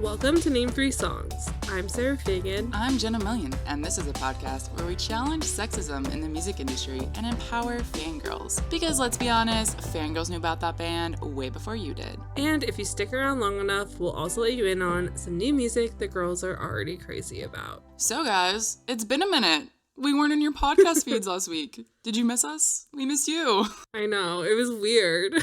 Welcome to Name 3 Songs. I'm Sarah Fagan. I'm Jenna Million, and this is a podcast where we challenge sexism in the music industry and empower fangirls. Because let's be honest, fangirls knew about that band way before you did. And if you stick around long enough, we'll also let you in on some new music the girls are already crazy about. So guys, it's been a minute. We weren't in your podcast feeds last week. Did you miss us? We missed you. I know, it was weird.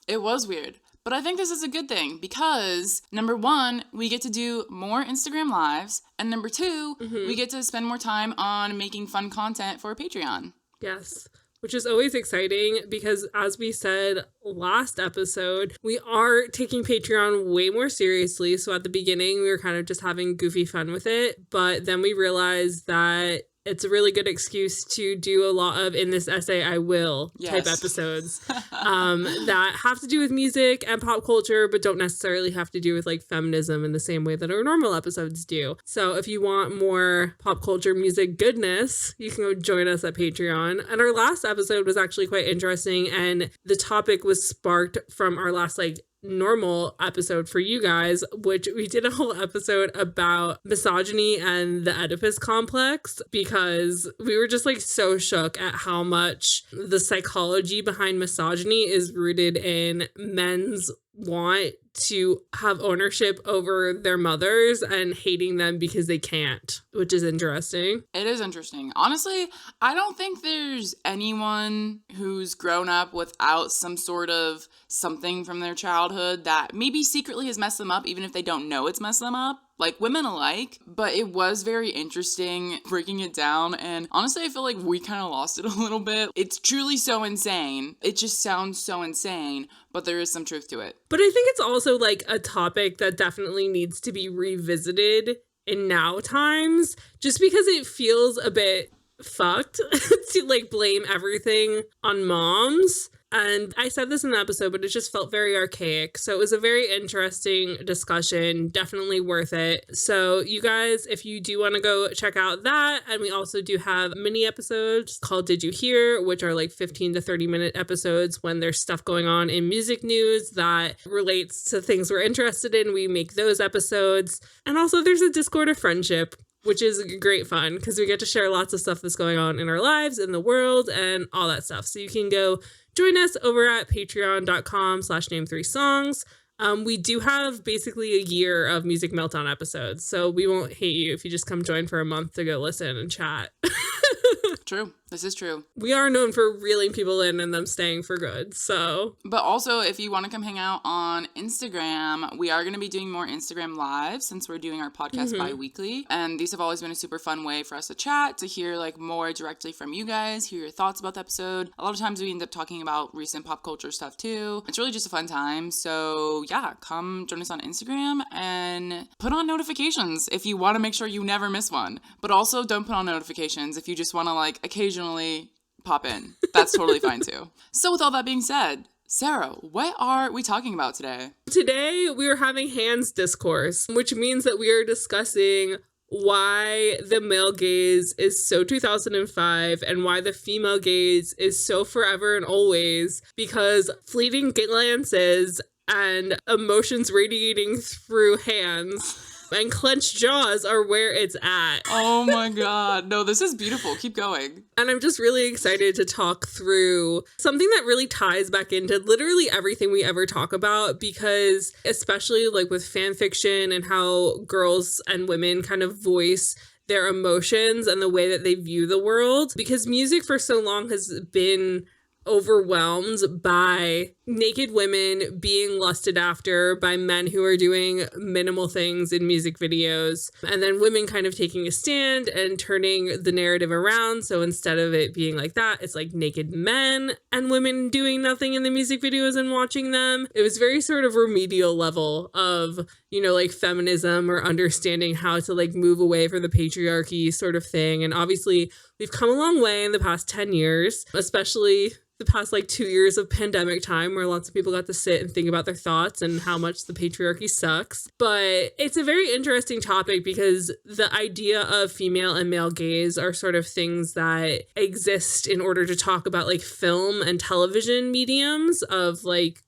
It was weird. But I think this is a good thing because, number one, we get to do more Instagram lives, and number two, we get to spend more time on making fun content for Patreon. Yes, which is always exciting because, as we said last episode, we are taking Patreon way more seriously. So at the beginning, we were kind of just having goofy fun with it, but then we realized that it's a really good excuse to do a lot of in this essay I will type episodes that have to do with music and pop culture, but don't necessarily have to do with like feminism in the same way that our normal episodes do. So if you want more pop culture music goodness, you can go join us at Patreon. And our last episode was actually quite interesting, and the topic was sparked from our last normal episode for you guys, which we did a whole episode about misogyny and the Oedipus complex, because we were just so shook at how much the psychology behind misogyny is rooted in men's want to have ownership over their mothers and hating them because they can't, which is interesting. It is interesting. Honestly, I don't think there's anyone who's grown up without some sort of something from their childhood that maybe secretly has messed them up, even if they don't know it's messed them up. Like, women alike, but it was very interesting breaking it down, and honestly, I feel like we kind of lost it a little bit. It's truly so insane. It just sounds so insane, but there is some truth to it. But I think it's also, a topic that definitely needs to be revisited in now times, just because it feels a bit fucked to, blame everything on moms. And I said this in the episode, but it just felt very archaic. So it was a very interesting discussion, definitely worth it. So you guys, if you do want to go check out that, and we also do have mini episodes called Did You Hear, which are 15 to 30 minute episodes when there's stuff going on in music news that relates to things we're interested in. We make those episodes. And also there's a Discord of friendship, which is great fun because we get to share lots of stuff that's going on in our lives, in the world, and all that stuff. So you can go join us over at patreon.com/name3songs. We do have basically a year of Music Meltdown episodes, so we won't hate you if you just come join for a month to go listen and chat. True. This is true. We are known for reeling people in and them staying for good, so. But also, if you want to come hang out on Instagram, we are going to be doing more Instagram lives since we're doing our podcast bi-weekly. And these have always been a super fun way for us to chat, to hear more directly from you guys, hear your thoughts about the episode. A lot of times we end up talking about recent pop culture stuff too. It's really just a fun time. So yeah, come join us on Instagram and put on notifications if you want to make sure you never miss one. But also don't put on notifications if you just want to occasionally pop in. That's totally fine too. So with all that being said, Sarah, what are we talking about today? Today we are having hands discourse, which means that we are discussing why the male gaze is so 2005 and why the female gaze is so forever and always, because fleeting glances and emotions radiating through hands and clenched jaws are where it's at. Oh my god. No, this is beautiful. Keep going. And I'm just really excited to talk through something that really ties back into literally everything we ever talk about, because especially with fan fiction and how girls and women kind of voice their emotions and the way that they view the world, because music for so long has been overwhelmed by naked women being lusted after by men who are doing minimal things in music videos, and then women kind of taking a stand and turning the narrative around. So instead of it being like that, it's naked men and women doing nothing in the music videos and watching them. It was very sort of remedial level of, feminism or understanding how to move away from the patriarchy sort of thing. And obviously we've come a long way in the past 10 years, especially the past 2 years of pandemic time where lots of people got to sit and think about their thoughts and how much the patriarchy sucks. But it's a very interesting topic because the idea of female and male gaze are sort of things that exist in order to talk about film and television mediums of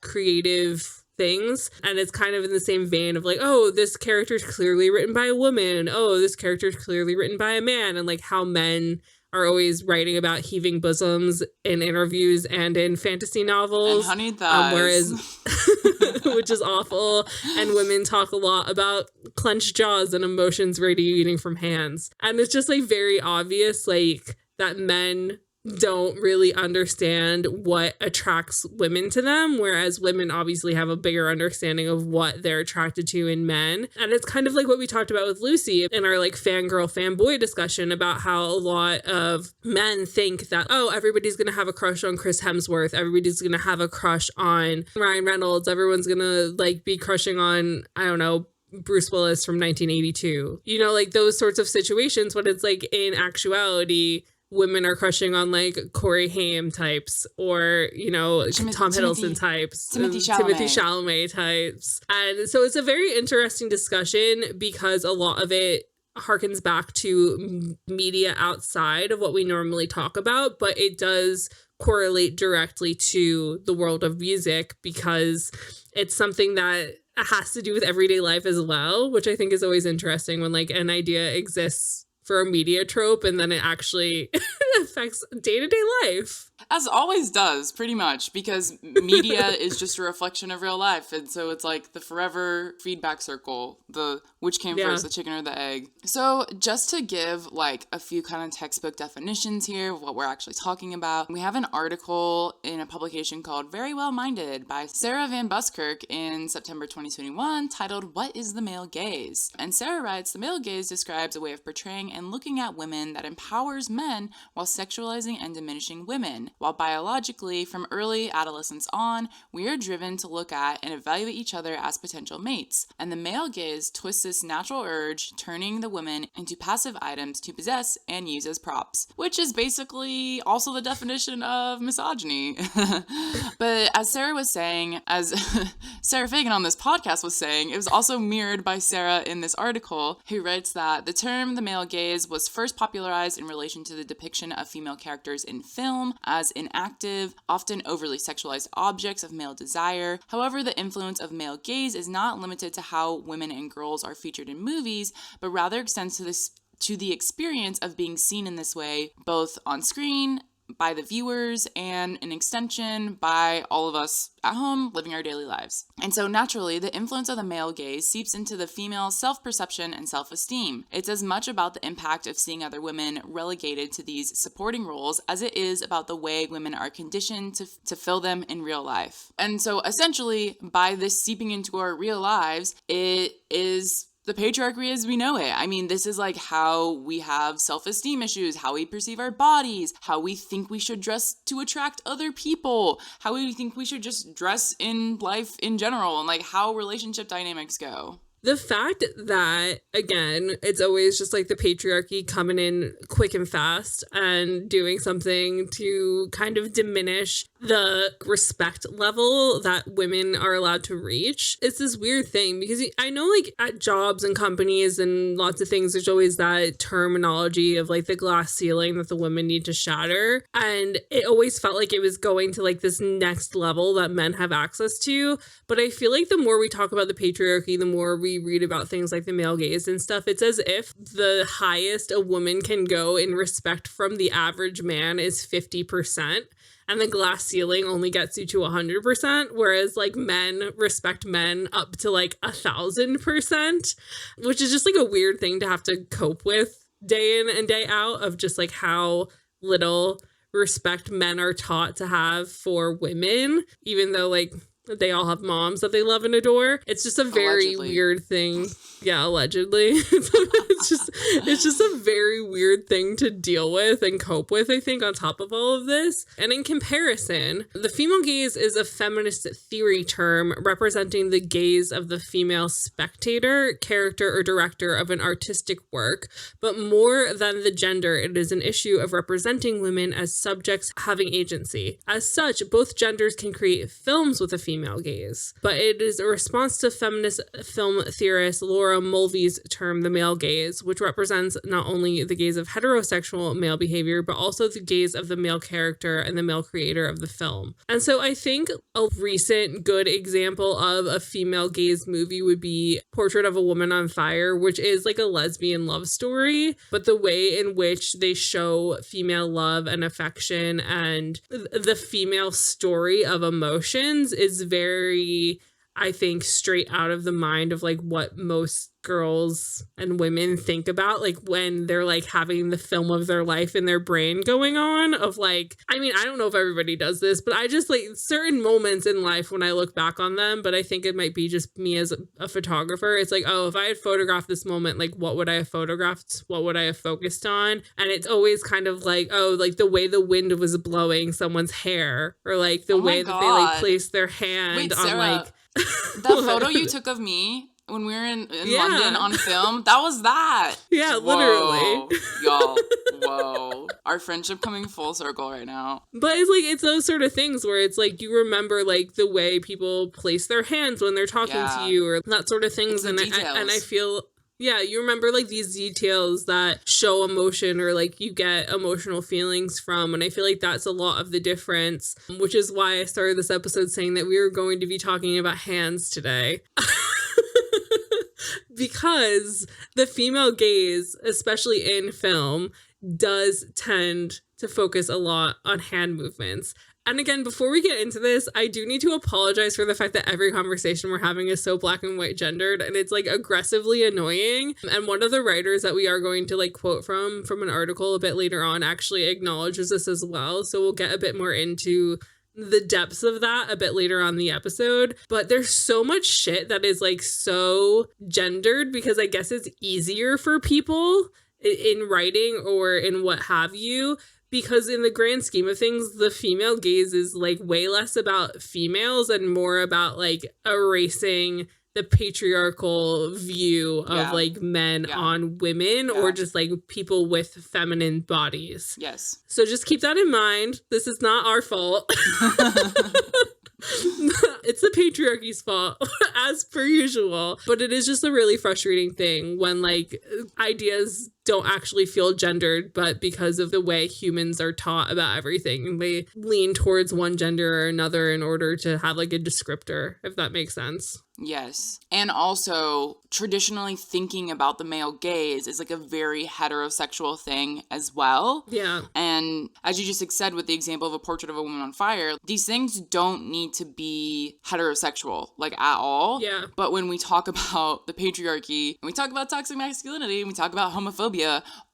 creative things. And it's kind of in the same vein of like, oh, this character is clearly written by a woman. Oh, this character is clearly written by a man. And like how men are always writing about heaving bosoms in interviews and in fantasy novels. And honey thighs. Whereas, which is awful. And women talk a lot about clenched jaws and emotions radiating from hands. And it's just like very obvious, like that men don't really understand what attracts women to them, whereas women obviously have a bigger understanding of what they're attracted to in men. And it's kind of like what we talked about with Lucy in our like fangirl fanboy discussion about how a lot of men think that, oh, everybody's gonna have a crush on Chris Hemsworth, everybody's gonna have a crush on Ryan Reynolds, everyone's gonna like be crushing on, I don't know, Bruce Willis from 1982. You know, like those sorts of situations when it's like in actuality women are crushing on like Corey Haim types or, you know, Tom Hiddleston types, Timothy Chalamet types. And so it's a very interesting discussion because a lot of it harkens back to media outside of what we normally talk about, but it does correlate directly to the world of music because it's something that has to do with everyday life as well, which I think is always interesting when like an idea exists for a media trope and then it actually affects day-to-day life. As always does, pretty much, because media is just a reflection of real life. And so it's like the forever feedback circle, the which came first, the chicken or the egg. So just to give like a few kind of textbook definitions here of what we're actually talking about, we have an article in a publication called Very Well Minded by Sarah Van Buskirk in September 2021 titled What is the Male Gaze? And Sarah writes, the male gaze describes a way of portraying and looking at women that empowers men while sexualizing and diminishing women. While biologically, from early adolescence on, we are driven to look at and evaluate each other as potential mates. And the male gaze twists this natural urge, turning the women into passive items to possess and use as props, which is basically also the definition of misogyny. But as Sarah was saying, as Sarah Fagan on this podcast was saying, it was also mirrored by Sarah in this article, who writes that the term the male gaze was first popularized in relation to the depiction of female characters in film as inactive, often overly sexualized objects of male desire. However, the influence of male gaze is not limited to how women and girls are featured in movies, but rather extends to the experience of being seen in this way, both on screen, by the viewers, and an extension by all of us at home living our daily lives. And so naturally, the influence of the male gaze seeps into the female self-perception and self-esteem. It's as much about the impact of seeing other women relegated to these supporting roles as it is about the way women are conditioned to fill them in real life. And so essentially, by this seeping into our real lives, it is the patriarchy as we know it. I mean, this is like how we have self-esteem issues, how we perceive our bodies, how we think we should dress to attract other people, how we think we should just dress in life in general, and like how relationship dynamics go. The fact that, again, it's always just like the patriarchy coming in quick and fast and doing something to kind of diminish the respect level that women are allowed to reach. It's this weird thing because I know like at jobs and companies and lots of things, there's always that terminology of like the glass ceiling that the women need to shatter. And it always felt like it was going to like this next level that men have access to. But I feel like the more we talk about the patriarchy, the more we read about things like the male gaze and stuff, it's as if the highest a woman can go in respect from the average man is 50%. And the glass ceiling only gets you to 100%, whereas like men respect men up to like 1,000%, which is just like a weird thing to have to cope with day in and day out of just like how little respect men are taught to have for women, even though like they all have moms that they love and adore. It's just a very weird thing. Yeah, allegedly. It's just a very weird thing to deal with and cope with, I think, on top of all of this. And in comparison, the female gaze is a feminist theory term representing the gaze of the female spectator, character, or director of an artistic work. But more than the gender, it is an issue of representing women as subjects having agency. As such, both genders can create films with a female gaze. But it is a response to feminist film theorist Laura Laura Mulvey's term, the male gaze, which represents not only the gaze of heterosexual male behavior, but also the gaze of the male character and the male creator of the film. And so I think a recent good example of a female gaze movie would be Portrait of a Woman on Fire, which is like a lesbian love story, but the way in which they show female love and affection and the female story of emotions is very, I think, straight out of the mind of like what most girls and women think about, like when they're like having the film of their life in their brain going on of like, I mean, I don't know if everybody does this, but I just like certain moments in life when I look back on them, but I think it might be just me as a photographer. It's like, oh, if I had photographed this moment, like what would I have photographed? What would I have focused on? And it's always kind of like, oh, like the way the wind was blowing someone's hair, or like the way that they like placed their hand on Sarah, like that photo you took of me when we were in London on film, that was that. Yeah, Whoa. literally. Y'all, whoa. Our friendship coming full circle right now. But it's like, it's those sort of things where it's like, you remember like the way people place their hands when they're talking to you, or that sort of things. And I feel... Yeah, you remember like these details that show emotion or like you get emotional feelings from. And I feel like that's a lot of the difference, which is why I started this episode saying that we were going to be talking about hands today. Because the female gaze, especially in film, does tend to focus a lot on hand movements. And again, before we get into this, I do need to apologize for the fact that every conversation we're having is so black and white gendered, and it's like aggressively annoying. And one of the writers that we are going to like quote from an article a bit later on actually acknowledges this as well. So we'll get a bit more into the depths of that a bit later on the episode. But there's so much shit that is like so gendered because I guess it's easier for people in writing or in what have you. Because in the grand scheme of things, the female gaze is like way less about females and more about like erasing the patriarchal view of like men on women or just like people with feminine bodies. Yes. So just keep that in mind. This is not our fault. It's the patriarchy's fault, as per usual. But it is just a really frustrating thing when like ideas don't actually feel gendered, but because of the way humans are taught about everything, they lean towards one gender or another in order to have like a descriptor, if that makes sense. Yes. And also, traditionally thinking about the male gaze is like a very heterosexual thing as well. Yeah. And as you just said with the example of a Portrait of a Woman on Fire, these things don't need to be heterosexual, like at all. Yeah. But when we talk about the patriarchy, and we talk about toxic masculinity, and we talk about homophobia,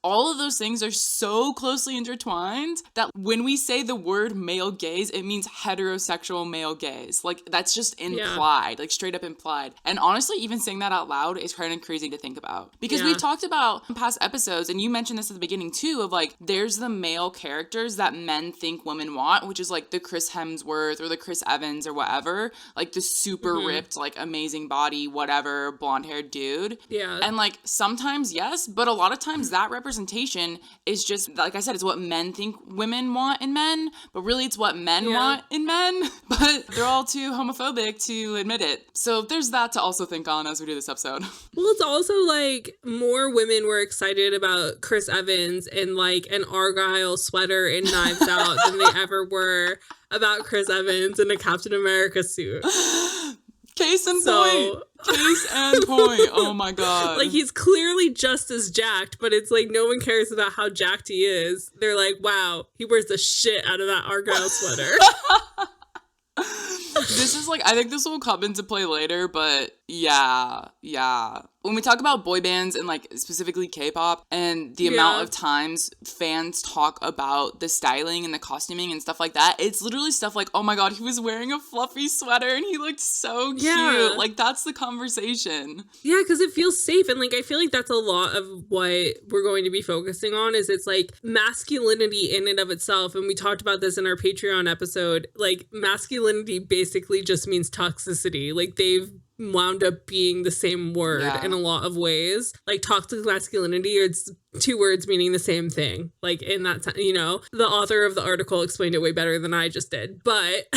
all of those things are so closely intertwined that when we say the word male gaze, it means heterosexual male gaze. Like, that's just implied, like straight up implied. And honestly, even saying that out loud is kind of crazy to think about. Because we've talked about in past episodes, and you mentioned this at the beginning too, of like, there's the male characters that men think women want, which is like the Chris Hemsworth or the Chris Evans or whatever. Like the super ripped, like amazing body, whatever, blonde haired dude. Yeah. And like, sometimes yes, but a lot of times that representation is just, like I said, it's what men think women want in men, but really it's what men want in men, but they're all too homophobic to admit it. So there's that to also think on as we do this episode. Well, it's also like more women were excited about Chris Evans in like an Argyle sweater and Knives Out than they ever were about Chris Evans in a Captain America suit. Case in point. Case and point. Oh my god. Like, he's clearly just as jacked, but it's like no one cares about how jacked he is. They're like, wow, he wears the shit out of that Argyle sweater. This is like, I think this will come into play later, but yeah. When we talk about boy bands and like specifically K-pop and the amount of times fans talk about the styling and the costuming and stuff like that, it's literally stuff like, oh my god, he was wearing a fluffy sweater and he looked so cute. Like, that's the conversation. Yeah, because it feels safe. And like, I feel like that's a lot of what we're going to be focusing on is it's like masculinity in and of itself. And we talked about this in our Patreon episode. Like, masculinity basically just means toxicity. Like, they've wound up being the same word in a lot of ways. Like, toxic masculinity, it's two words meaning the same thing. Like, in that time, you know, the author of the article explained it way better than I just did. But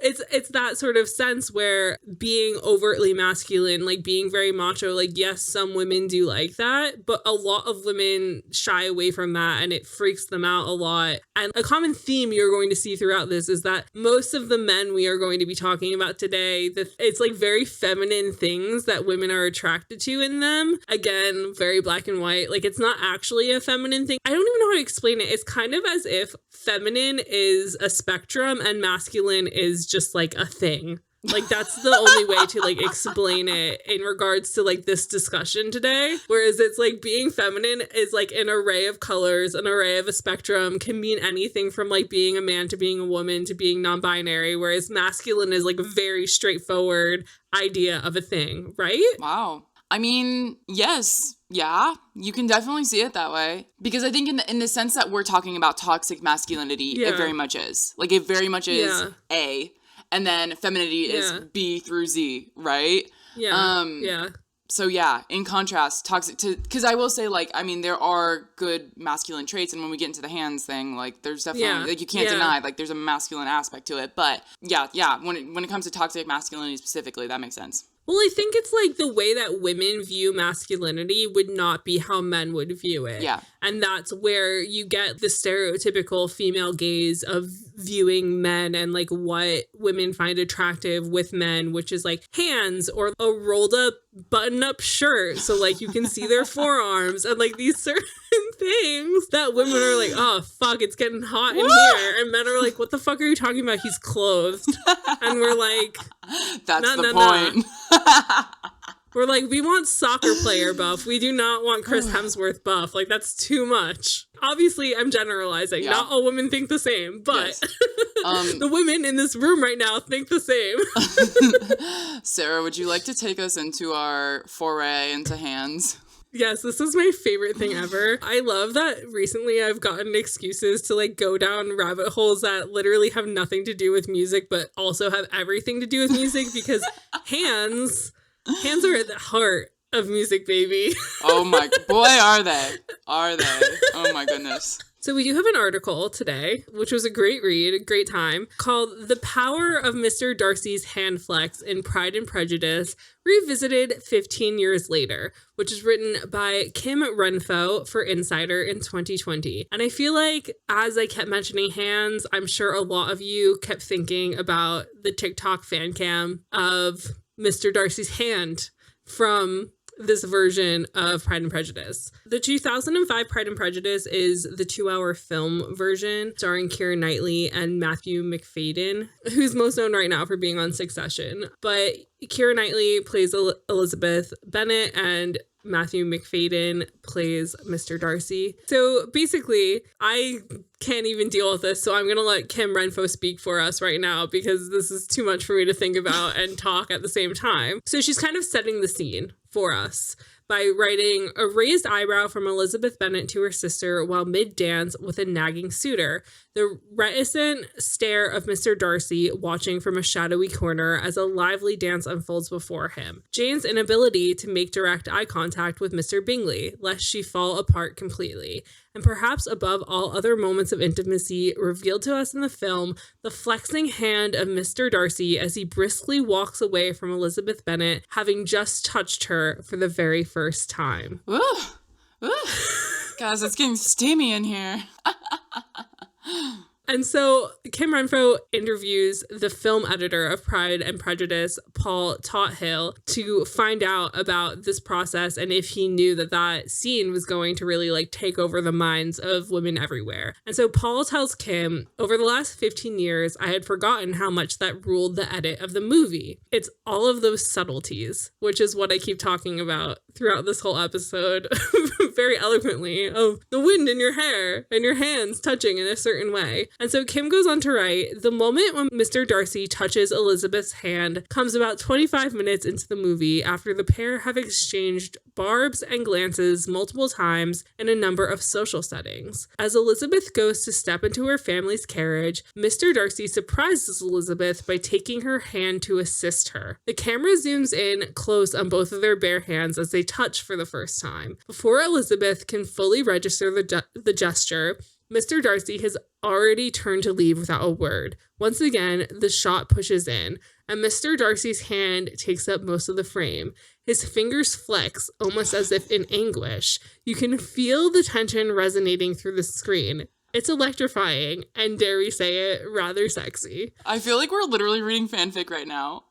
It's that sort of sense where being overtly masculine, like being very macho, like yes, some women do like that, but a lot of women shy away from that and it freaks them out a lot. And a common theme you're going to see throughout this is that most of the men we are going to be talking about today, it's like very feminine things that women are attracted to in them. Again, very black and white. Like it's not actually a feminine thing. I don't even know how to explain it. It's kind of as if feminine is a spectrum and masculine is just like a thing. Like that's the only way to like explain it in regards to like this discussion today. Whereas it's like being feminine is like an array of colors, an array of a spectrum, can mean anything from like being a man to being a woman to being non-binary. Whereas masculine is like a very straightforward idea of a thing, right? Wow. I mean, yes. Yeah, you can definitely see it that way. Because I think in the sense that we're talking about toxic masculinity, it very much is. Like it very much is A. And then femininity is B through Z, right? Yeah. So yeah, in contrast, toxic to, because I will say, like, I mean, there are good masculine traits, and when we get into the hands thing, like, there's definitely, like, you can't deny, like, there's a masculine aspect to it. But yeah, when it comes to toxic masculinity specifically, that makes sense. Well, I think it's like the way that women view masculinity would not be how men would view it. Yeah. And that's where you get the stereotypical female gaze of viewing men and like what women find attractive with men, which is like hands or a rolled up button up shirt. So like you can see their forearms and like these certain things that women are like, oh, fuck, it's getting hot in here. And men are like, what the fuck are you talking about? He's clothed. And we're like, that's the point. We're like, we want soccer player buff. We do not want Chris Hemsworth buff. Like, that's too much. Obviously, I'm generalizing. Not all women think the same, but the women in this room right now think the same. Sarah, would you like to take us into our foray into hands? Yes, this is my favorite thing ever. I love that recently I've gotten excuses to like go down rabbit holes that literally have nothing to do with music, but also have everything to do with music because hands are at the heart of music, baby. Oh my, boy, are they. Oh my goodness. So we do have an article today, which was a great read, a great time, called The Power of Mr. Darcy's Hand Flex in Pride and Prejudice, Revisited 15 Years Later, which is written by Kim Renfo for Insider in 2020. And I feel like as I kept mentioning hands, I'm sure a lot of you kept thinking about the TikTok fan cam of Mr. Darcy's hand from this version of Pride and Prejudice. The 2005 Pride and Prejudice is the 2-hour film version starring Keira Knightley and Matthew McFadden, who's most known right now for being on Succession. But Keira Knightley plays Elizabeth Bennet and Matthew McFadden plays Mr. Darcy. So basically, I can't even deal with this, so I'm going to let Kim Renfo speak for us right now because this is too much for me to think about and talk at the same time. So she's kind of setting the scene for us by writing a raised eyebrow from Elizabeth Bennet to her sister while mid-dance with a nagging suitor. The reticent stare of Mr. Darcy watching from a shadowy corner as a lively dance unfolds before him. Jane's inability to make direct eye contact with Mr. Bingley, lest she fall apart completely. And perhaps above all other moments of intimacy revealed to us in the film, the flexing hand of Mr. Darcy as he briskly walks away from Elizabeth Bennet, having just touched her for the very first time. Ooh. Guys, it's getting steamy in here. And so Kim Renfro interviews the film editor of Pride and Prejudice, Paul Tothill, to find out about this process and if he knew that that scene was going to really like take over the minds of women everywhere. And so Paul tells Kim, over the last 15 years, I had forgotten how much that ruled the edit of the movie. It's all of those subtleties, which is what I keep talking about throughout this whole episode very eloquently, of the wind in your hair and your hands touching in a certain way. And so Kim goes on to write, the moment when Mr. Darcy touches Elizabeth's hand comes about 25 minutes into the movie after the pair have exchanged barbs and glances multiple times in a number of social settings. As Elizabeth goes to step into her family's carriage, Mr. Darcy surprises Elizabeth by taking her hand to assist her. The camera zooms in close on both of their bare hands as they touch for the first time. Before Elizabeth can fully register the gesture, Mr. Darcy has already turned to leave without a word. Once again, the shot pushes in, and Mr. Darcy's hand takes up most of the frame. His fingers flex, almost as if in anguish. You can feel the tension resonating through the screen. It's electrifying, and dare we say it, rather sexy. I feel like we're literally reading fanfic right now.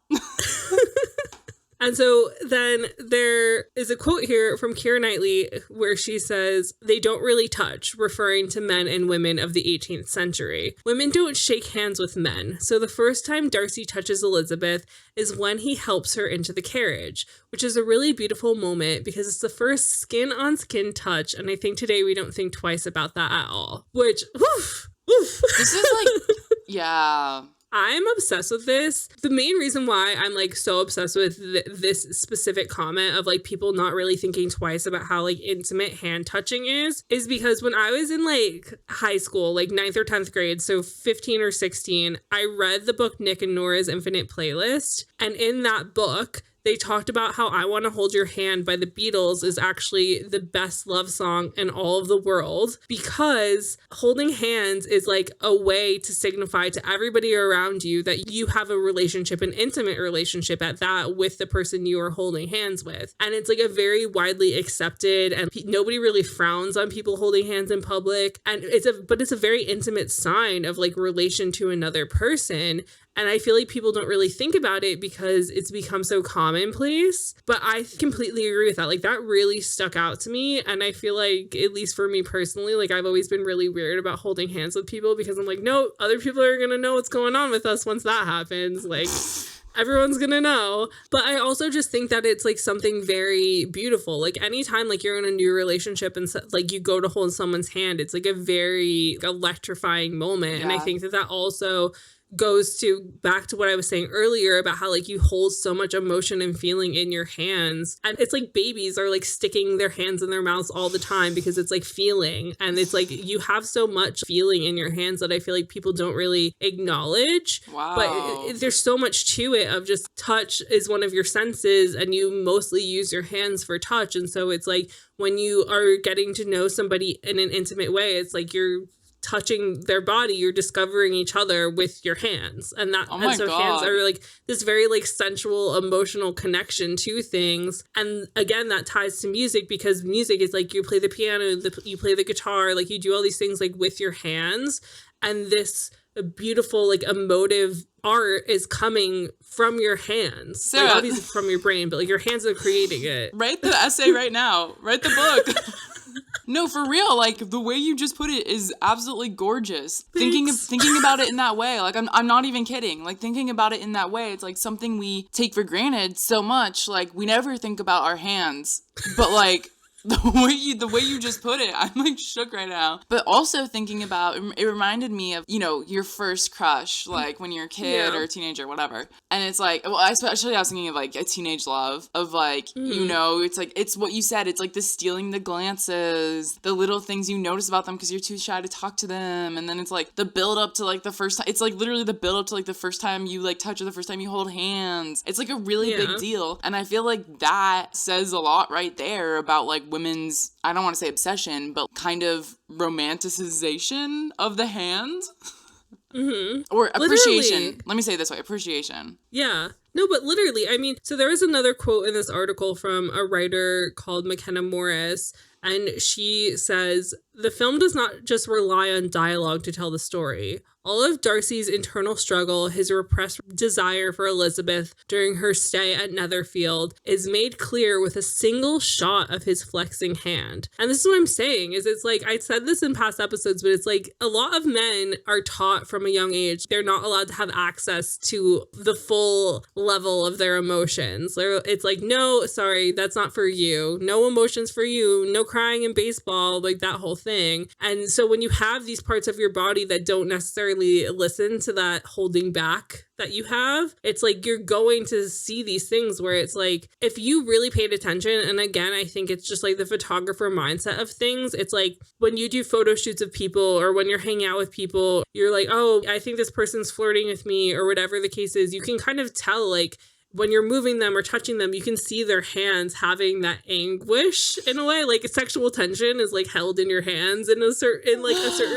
And so then there is a quote here from Keira Knightley where she says, "They don't really touch," referring to men and women of the 18th century. Women don't shake hands with men. So the first time Darcy touches Elizabeth is when he helps her into the carriage, which is a really beautiful moment because it's the first skin-on-skin touch. And I think today we don't think twice about that at all. Which, woof. This is like, yeah. I'm obsessed with this. The main reason why I'm like so obsessed with this specific comment of like people not really thinking twice about how like intimate hand touching is because when I was in like high school, like 9th or 10th grade, so 15 or 16, I read the book Nick and Nora's Infinite Playlist. And in that book, they talked about how I Want to Hold Your Hand by the Beatles is actually the best love song in all of the world because holding hands is like a way to signify to everybody around you that you have a relationship, an intimate relationship at that with the person you are holding hands with. And it's like a very widely accepted and nobody really frowns on people holding hands in public. And it's a very intimate sign of like relation to another person. And I feel like people don't really think about it because it's become so commonplace. But I completely agree with that. Like, that really stuck out to me. And I feel like, at least for me personally, like, I've always been really weird about holding hands with people because I'm like, no, other people are going to know what's going on with us once that happens. Like, everyone's going to know. But I also just think that it's, like, something very beautiful. Like, anytime, like, you're in a new relationship and, like, you go to hold someone's hand, it's, like, a very electrifying moment. Yeah. And I think that also goes back to what I was saying earlier about how like you hold so much emotion and feeling in your hands, and it's like babies are like sticking their hands in their mouths all the time because it's like feeling, and it's like you have so much feeling in your hands that I feel like people don't really acknowledge. Wow. But there's so much to it of just touch is one of your senses and you mostly use your hands for touch, and so it's like when you are getting to know somebody in an intimate way, it's like you're touching their body, you're discovering each other with your hands, and that and so God. Hands are like this very like sensual emotional connection to things. And again, that ties to music because music is like you play the piano, you play the guitar, like you do all these things like with your hands, and this beautiful like emotive art is coming from your hands. Sarah, like, obviously from your brain, but like your hands are creating it. Write the essay right now. Write the book. No, for real, like, the way you just put it is absolutely gorgeous. Thanks. Thinking about it in that way, like, I'm not even kidding. Like, thinking about it in that way, it's, like, something we take for granted so much. Like, we never think about our hands. But, like, the way you just put it, I'm, like, shook right now. But also thinking about, it reminded me of, you know, your first crush, like, when you're a kid or a teenager, whatever. And it's, like, well, especially I was thinking of, like, a teenage love of, like, you know, it's, like, it's what you said. It's, like, the stealing the glances, the little things you notice about them because you're too shy to talk to them. And then it's, like, the build up to, like, the first time. It's, like, literally the build up to, like, the first time you, like, touch or the first time you hold hands. It's, like, a really big deal. And I feel like that says a lot right there about, like, women's, I don't want to say obsession, but kind of romanticization of the hand. Or appreciation. Literally. Let me say it this way, appreciation. Yeah. No, but literally, I mean, so there was another quote in this article from a writer called McKenna Morris, and she says, "The film does not just rely on dialogue to tell the story. All of Darcy's internal struggle, his repressed desire for Elizabeth during her stay at Netherfield, is made clear with a single shot of his flexing hand." And this is what I'm saying, is it's like, I said this in past episodes, but it's like a lot of men are taught from a young age they're not allowed to have access to the full level of their emotions. It's like, no, sorry, that's not for you. No emotions for you. No crying in baseball, like that whole thing. And so when you have these parts of your body that don't necessarily listen to that holding back that you have, it's like you're going to see these things where it's like, if you really paid attention, and again, I think it's just like the photographer mindset of things. It's like when you do photo shoots of people or when you're hanging out with people, you're like, oh, I think this person's flirting with me or whatever the case is. You can kind of tell like when you're moving them or touching them, you can see their hands having that anguish in a way. Like sexual tension is like held in your hands in a certain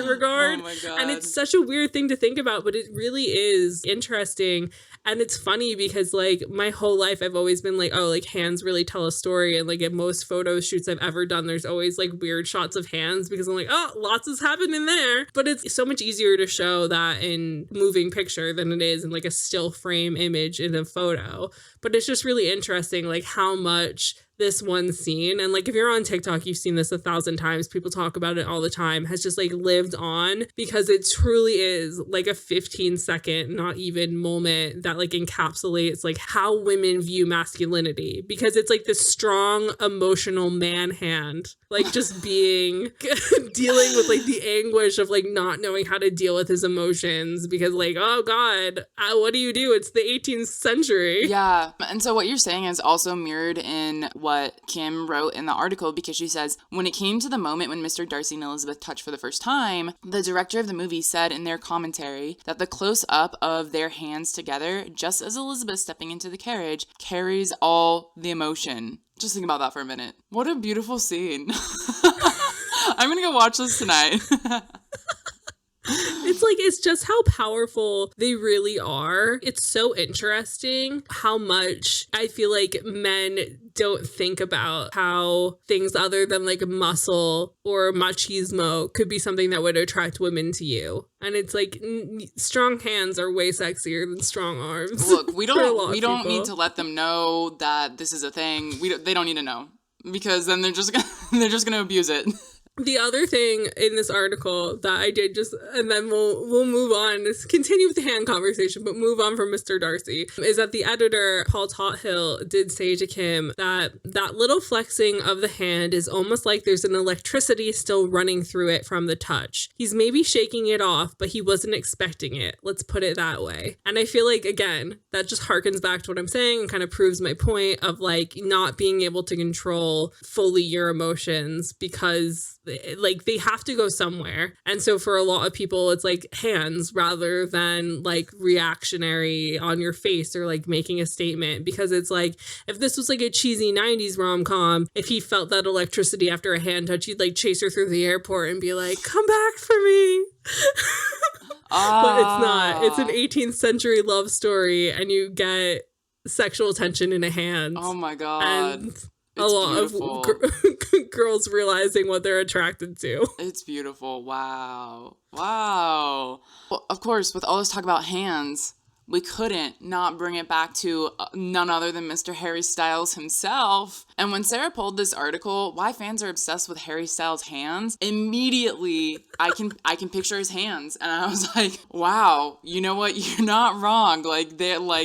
regard. Oh my God. And it's such a weird thing to think about, but it really is interesting. And it's funny because like my whole life I've always been like, oh, like hands really tell a story. And like at most photo shoots I've ever done, there's always like weird shots of hands because I'm like, oh, lots has happened in there. But it's so much easier to show that in moving picture than it is in like a still frame image in a photo. But it's just really interesting like how much this one scene, and like if you're on TikTok, you've seen this 1,000 times, people talk about it all the time, has just like lived on because it truly is like a 15-second, not even moment that like encapsulates like how women view masculinity, because it's like this strong emotional man hand, like just being dealing with like the anguish of like not knowing how to deal with his emotions because like, oh God, what do you do? It's the 18th century. Yeah. And so what you're saying is also mirrored in what Kim wrote in the article, because she says, when it came to the moment when Mr. Darcy and Elizabeth touched for the first time, the director of the movie said in their commentary that the close-up of their hands together, just as Elizabeth stepping into the carriage, carries all the emotion. Just think about that for a minute. What a beautiful scene. I'm gonna go watch this tonight. It's like, it's just how powerful they really are. It's so interesting how much I feel like men don't think about how things other than like muscle or machismo could be something that would attract women to you. And it's like strong hands are way sexier than strong arms. Look, we don't need to let them know that this is a thing. They don't need to know, because then they're just gonna abuse it. The other thing in this article that I did just, and then we'll move on, let's continue with the hand conversation, but move on from Mr. Darcy, is that the editor, Paul Tothill, did say to Kim that little flexing of the hand is almost like there's an electricity still running through it from the touch. He's maybe shaking it off, but he wasn't expecting it. Let's put it that way. And I feel like, again, that just harkens back to what I'm saying and kind of proves my point of like not being able to control fully your emotions because like they have to go somewhere. And so for a lot of people, it's like hands rather than like reactionary on your face or like making a statement, because it's like, if this was like a cheesy 90s rom-com, if he felt that electricity after a hand touch, he'd like chase her through the airport and be like, come back for me. But it's not. It's an 18th century love story and you get sexual tension in a hand. Oh my God. And it's a lot beautiful. of girls realizing what they're attracted to. It's beautiful. Wow. Well, of course, with all this talk about hands, we couldn't not bring it back to none other than Mr. Harry Styles himself. And when Sarah pulled this article, why fans are obsessed with Harry Styles' hands, immediately I can picture his hands. And I was like, wow, you know what? You're not wrong. Like,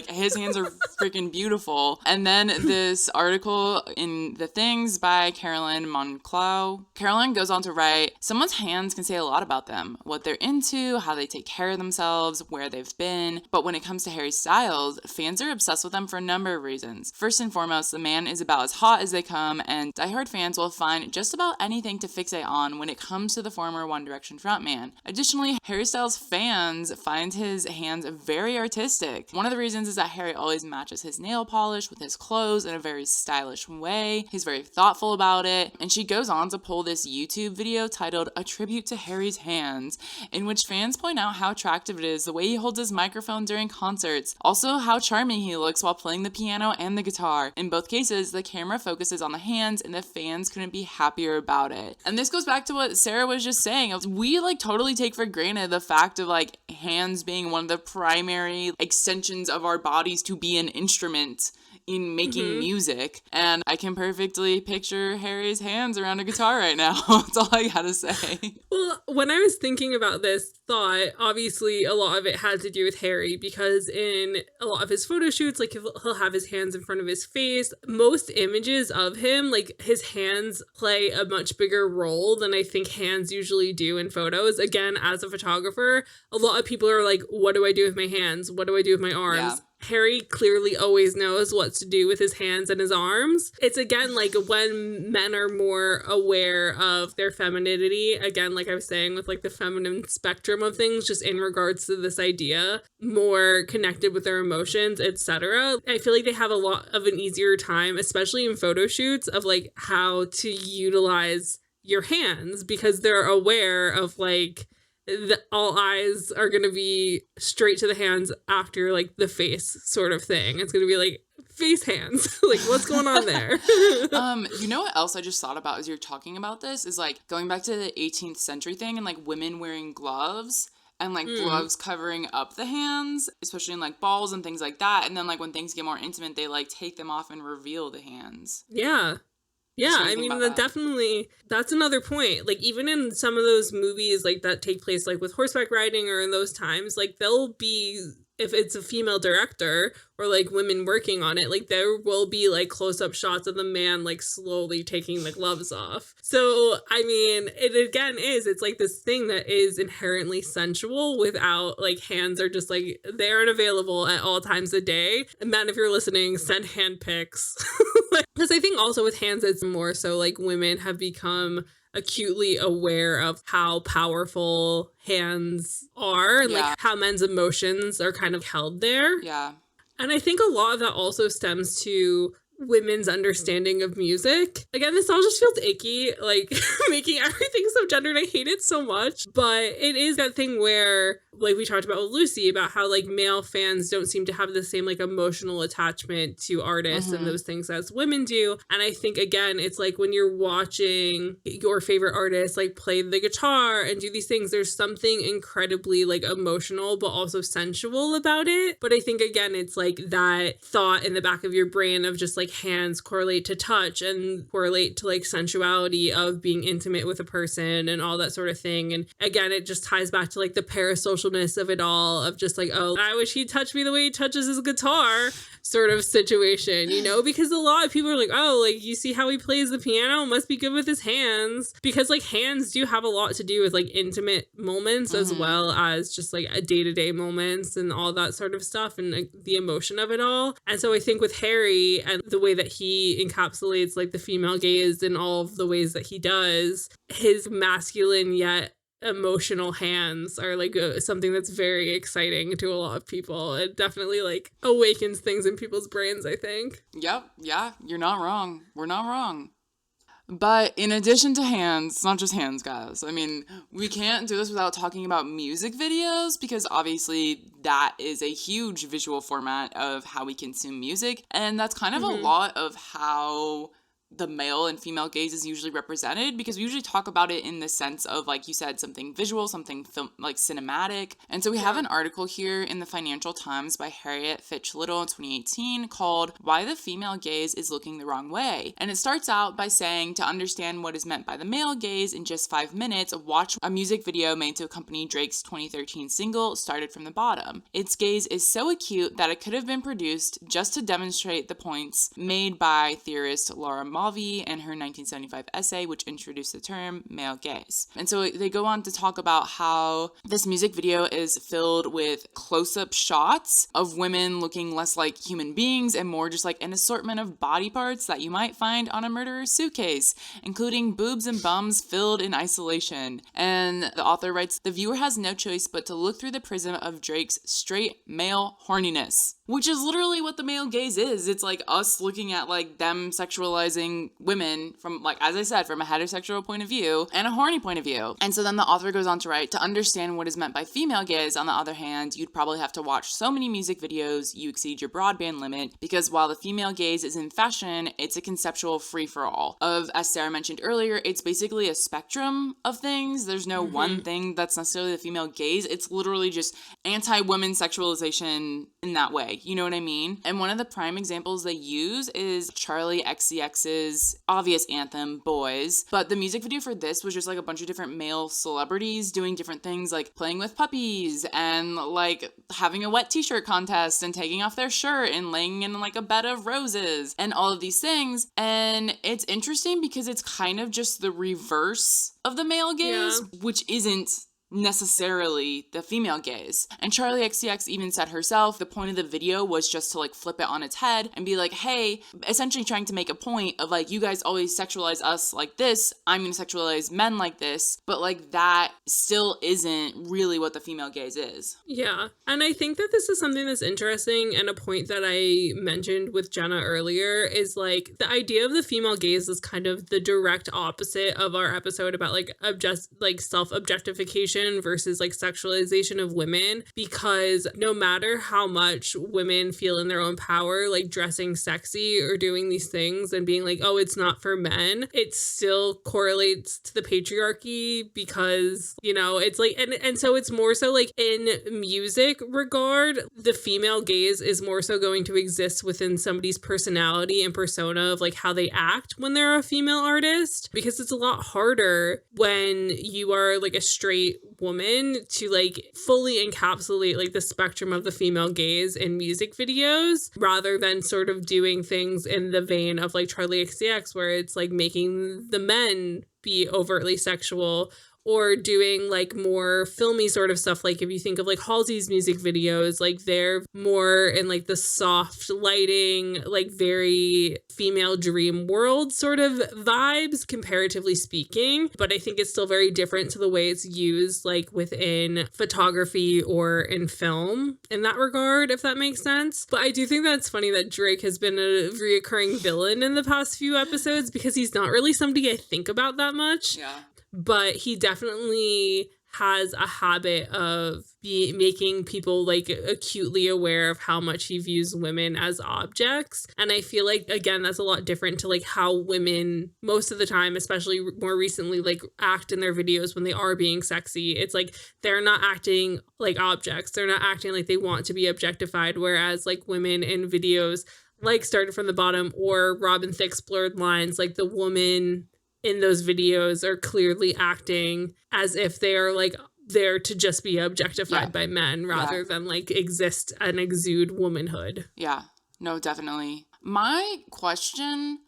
his hands are freaking beautiful. And then this article in The Things by Carolyn Monclau. Carolyn goes on to write, someone's hands can say a lot about them, what they're into, how they take care of themselves, where they've been. But when it comes to Harry Styles, fans are obsessed with him for a number of reasons. First and foremost, the man is about as hot as they come, and diehard fans will find just about anything to fixate on when it comes to the former One Direction frontman. Additionally, Harry Styles fans find his hands very artistic. One of the reasons is that Harry always matches his nail polish with his clothes in a very stylish way. He's very thoughtful about it. And she goes on to pull this YouTube video titled A Tribute to Harry's Hands, in which fans point out how attractive it is the way he holds his microphone during concerts. Also, how charming he looks while playing the piano and the guitar. In both cases, the camera focuses on the hands and the fans couldn't be happier about it. And this goes back to what Sarah was just saying. We like totally take for granted the fact of like hands being one of the primary extensions of our bodies to be an instrument in making music, and I can perfectly picture Harry's hands around a guitar right now. That's all I gotta say. Well, when I was thinking about this thought, obviously a lot of it had to do with Harry, because in a lot of his photo shoots, like he'll have his hands in front of his face. Most images of him, like his hands play a much bigger role than I think hands usually do in photos. Again, as a photographer, a lot of people are like, what do I do with my hands? What do I do with my arms? Yeah. Harry clearly always knows what to do with his hands and his arms. It's again like when men are more aware of their femininity, again, like I was saying, with like the feminine spectrum of things, just in regards to this idea, more connected with their emotions, etc. I feel like they have a lot of an easier time, especially in photo shoots, of like how to utilize your hands, because they're aware of like all eyes are going to be straight to the hands after like the face sort of thing. It's going to be like face hands. Like, what's going on there? You know what else I just thought about as you're talking about this is like going back to the 18th century thing and like women wearing gloves and like gloves covering up the hands, especially in like balls and things like that. And then like when things get more intimate, they like take them off and reveal the hands. Yeah. Yeah, I mean, definitely, that's another point. Like, even in some of those movies, like, that take place, like, with horseback riding or in those times, like, they'll be, if it's a female director or, like, women working on it, like, there will be, like, close-up shots of the man, like, slowly taking the gloves off. So, I mean, it again it's, like, this thing that is inherently sensual without, like, hands are just, like, there and available at all times of day. And man, if you're listening, send hand pics. Because I think also with hands, it's more so, like, women have become acutely aware of how powerful hands are and like how men's emotions are kind of held there. Yeah. And I think a lot of that also stems to women's understanding of music. Again, this all just feels icky, like making everything so gendered. I hate it so much. But it is that thing where, like we talked about with Lucy, about how like male fans don't seem to have the same like emotional attachment to artists and those things as women do. And I think, again, it's like when you're watching your favorite artist like play the guitar and do these things, there's something incredibly like emotional but also sensual about it. But I think, again, it's like that thought in the back of your brain of just like hands correlate to touch and correlate to like sensuality of being intimate with a person and all that sort of thing. And again, it just ties back to like the parasocialness of it all, of just like, oh, I wish he'd touch me the way he touches his guitar sort of situation, you know, because a lot of people are like, oh, like you see how he plays the piano, must be good with his hands, because like hands do have a lot to do with like intimate moments as well as just like a day-to-day moments and all that sort of stuff and like, the emotion of it all. And so I think with Harry and the way that he encapsulates like the female gaze in all of the ways that he does, his masculine yet emotional hands are like something that's very exciting to a lot of people. It definitely like awakens things in people's brains, I think. Yep. Yeah, you're not wrong. We're not wrong. But in addition to hands, it's not just hands, guys. I mean, we can't do this without talking about music videos, because obviously that is a huge visual format of how we consume music. And that's kind of a lot of how the male and female gaze is usually represented, because we usually talk about it in the sense of, like you said, something visual, something film, like cinematic. And so we have an article here in the Financial Times by Harriet Fitch Little in 2018 called "Why the Female Gaze is Looking the Wrong Way." And it starts out by saying, to understand what is meant by the male gaze in just 5 minutes, watch a music video made to accompany Drake's 2013 single, Started from the Bottom. Its gaze is so acute that it could have been produced just to demonstrate the points made by theorist Laura Mulvey in her 1975 essay, which introduced the term male gaze. And so they go on to talk about how this music video is filled with close-up shots of women looking less like human beings and more just like an assortment of body parts that you might find on a murderer's suitcase, including boobs and bums filled in isolation. And the author writes, the viewer has no choice but to look through the prism of Drake's straight male horniness, which is literally what the male gaze is. It's like us looking at like them sexualizing women from, like, as I said, from a heterosexual point of view and a horny point of view. And so then the author goes on to write, to understand what is meant by female gaze, on the other hand, you'd probably have to watch so many music videos you exceed your broadband limit, because while the female gaze is in fashion, it's a conceptual free-for-all of, as Sarah mentioned earlier, it's basically a spectrum of things. There's no one thing that's necessarily the female gaze. It's literally just anti-women sexualization in that way. You know what I mean? And one of the prime examples they use is Charlie XCX's obvious anthem, Boys. But the music video for this was just like a bunch of different male celebrities doing different things, like playing with puppies and like having a wet t-shirt contest and taking off their shirt and laying in like a bed of roses and all of these things. And it's interesting because it's kind of just the reverse of the male gaze, which isn't necessarily the female gaze. And Charlie XCX even said herself, the point of the video was just to like flip it on its head and be like, hey, essentially trying to make a point of like, you guys always sexualize us like this, I'm gonna sexualize men like this, but like that still isn't really what the female gaze is. Yeah. And I think that this is something that's interesting, and a point that I mentioned with Jenna earlier is like the idea of the female gaze is kind of the direct opposite of our episode about like self-objectification versus like sexualization of women, because no matter how much women feel in their own power, like dressing sexy or doing these things and being like, oh, it's not for men, it still correlates to the patriarchy, because, you know, it's like, and so it's more so like in music regard, the female gaze is more so going to exist within somebody's personality and persona of like how they act when they're a female artist, because it's a lot harder when you are like a straight woman to like fully encapsulate like the spectrum of the female gaze in music videos, rather than sort of doing things in the vein of like Charlie XCX, where it's like making the men be overtly sexual, or doing like more filmy sort of stuff. Like if you think of like Halsey's music videos, like they're more in like the soft lighting, like very female dream world sort of vibes, comparatively speaking. But I think it's still very different to the way it's used like within photography or in film in that regard, if that makes sense. But I do think that's funny that Drake has been a reoccurring villain in the past few episodes, because he's not really somebody I think about that much. Yeah. But he definitely has a habit of making people like acutely aware of how much he views women as objects. And I feel like, again, that's a lot different to like how women most of the time, especially more recently, like act in their videos when they are being sexy. It's like they're not acting like objects. They're not acting like they want to be objectified. Whereas like women in videos like Started From the Bottom or Robin Thicke's Blurred Lines, like the woman in those videos are clearly acting as if they are like there to just be objectified by men, rather than like exist and exude womanhood. Yeah, no, definitely. My question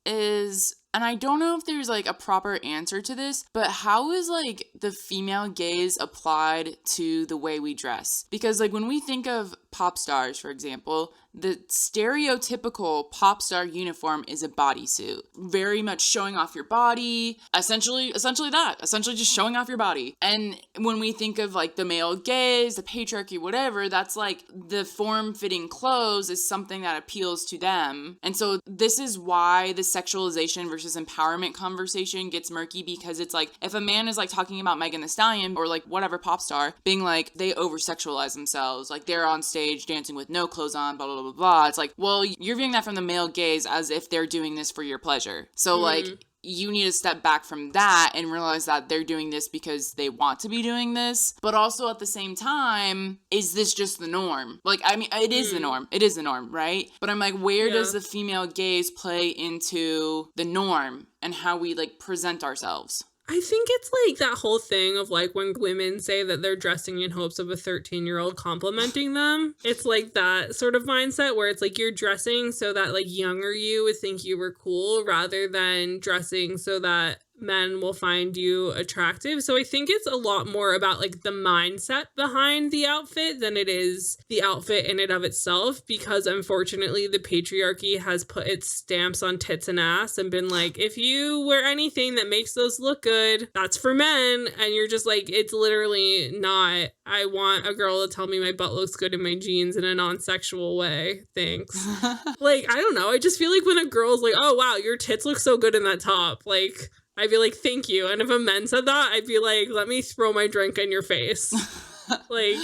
is, and I don't know if there's like a proper answer to this, but how is like the female gaze applied to the way we dress? Because like when we think of pop stars, for example, the stereotypical pop star uniform is a bodysuit, very much showing off your body, essentially just showing off your body. And when we think of like the male gaze, the patriarchy, whatever, that's like the form-fitting clothes is something that appeals to them. And so this is why the sexualization versus empowerment conversation gets murky, because it's like if a man is like talking about Megan Thee Stallion or like whatever pop star being like they over-sexualize themselves, like they're on stage dancing with no clothes on, blah, blah, blah, blah. It's like, well, you're viewing that from the male gaze as if they're doing this for your pleasure. So like you need to step back from that and realize that they're doing this because they want to be doing this. But also at the same time, is this just the norm? Like, I mean, it is the norm. It is the norm, right? But I'm like, where does the female gaze play into the norm and how we like present ourselves? I think it's like that whole thing of like when women say that they're dressing in hopes of a 13-year-old complimenting them. It's like that sort of mindset where it's like you're dressing so that like younger you would think you were cool, rather than dressing so that men will find you attractive. So I think it's a lot more about like the mindset behind the outfit than it is the outfit in and of itself, because unfortunately the patriarchy has put its stamps on tits and ass and been like, if you wear anything that makes those look good, that's for men. And you're just like, it's literally not, I want a girl to tell me my butt looks good in my jeans in a non-sexual way. Thanks. Like, I don't know. I just feel like when a girl's like, oh wow, your tits look so good in that top, like, I'd be like, thank you. And if a man said that, I'd be like, let me throw my drink in your face. Like,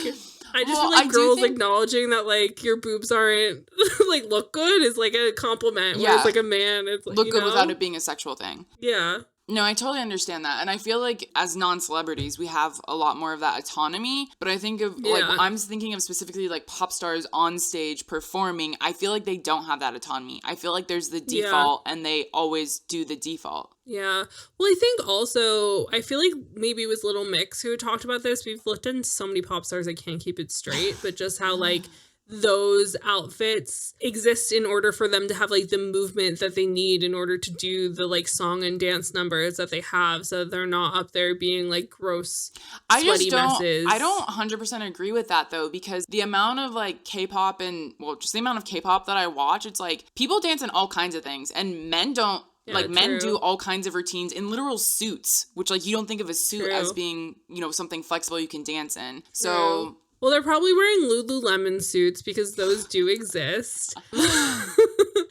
I just feel like girls acknowledging that, like, your boobs aren't, like, look good is, like, a compliment. Whereas, like, a man, it's, like, look good without it being a sexual thing. Yeah. No, I totally understand that. And I feel like as non-celebrities, we have a lot more of that autonomy. But I think of, like, I'm thinking of specifically, like, pop stars on stage performing. I feel like they don't have that autonomy. I feel like there's the default and they always do the default. Yeah. Well, I think also, I feel like maybe it was Little Mix who talked about this. We've looked into so many pop stars, I can't keep it straight. But just how, like, those outfits exist in order for them to have like the movement that they need in order to do the like song and dance numbers that they have, so they're not up there being like gross, sweaty messes. I don't 100% agree with that though, because the amount of like K-pop and, well, just the amount of K-pop that I watch, it's like people dance in all kinds of things, and men don't. Yeah, like, men do all kinds of routines in literal suits, which, like, you don't think of a suit as being, you know, something flexible you can dance in. So... Well, they're probably wearing Lululemon suits because those do exist.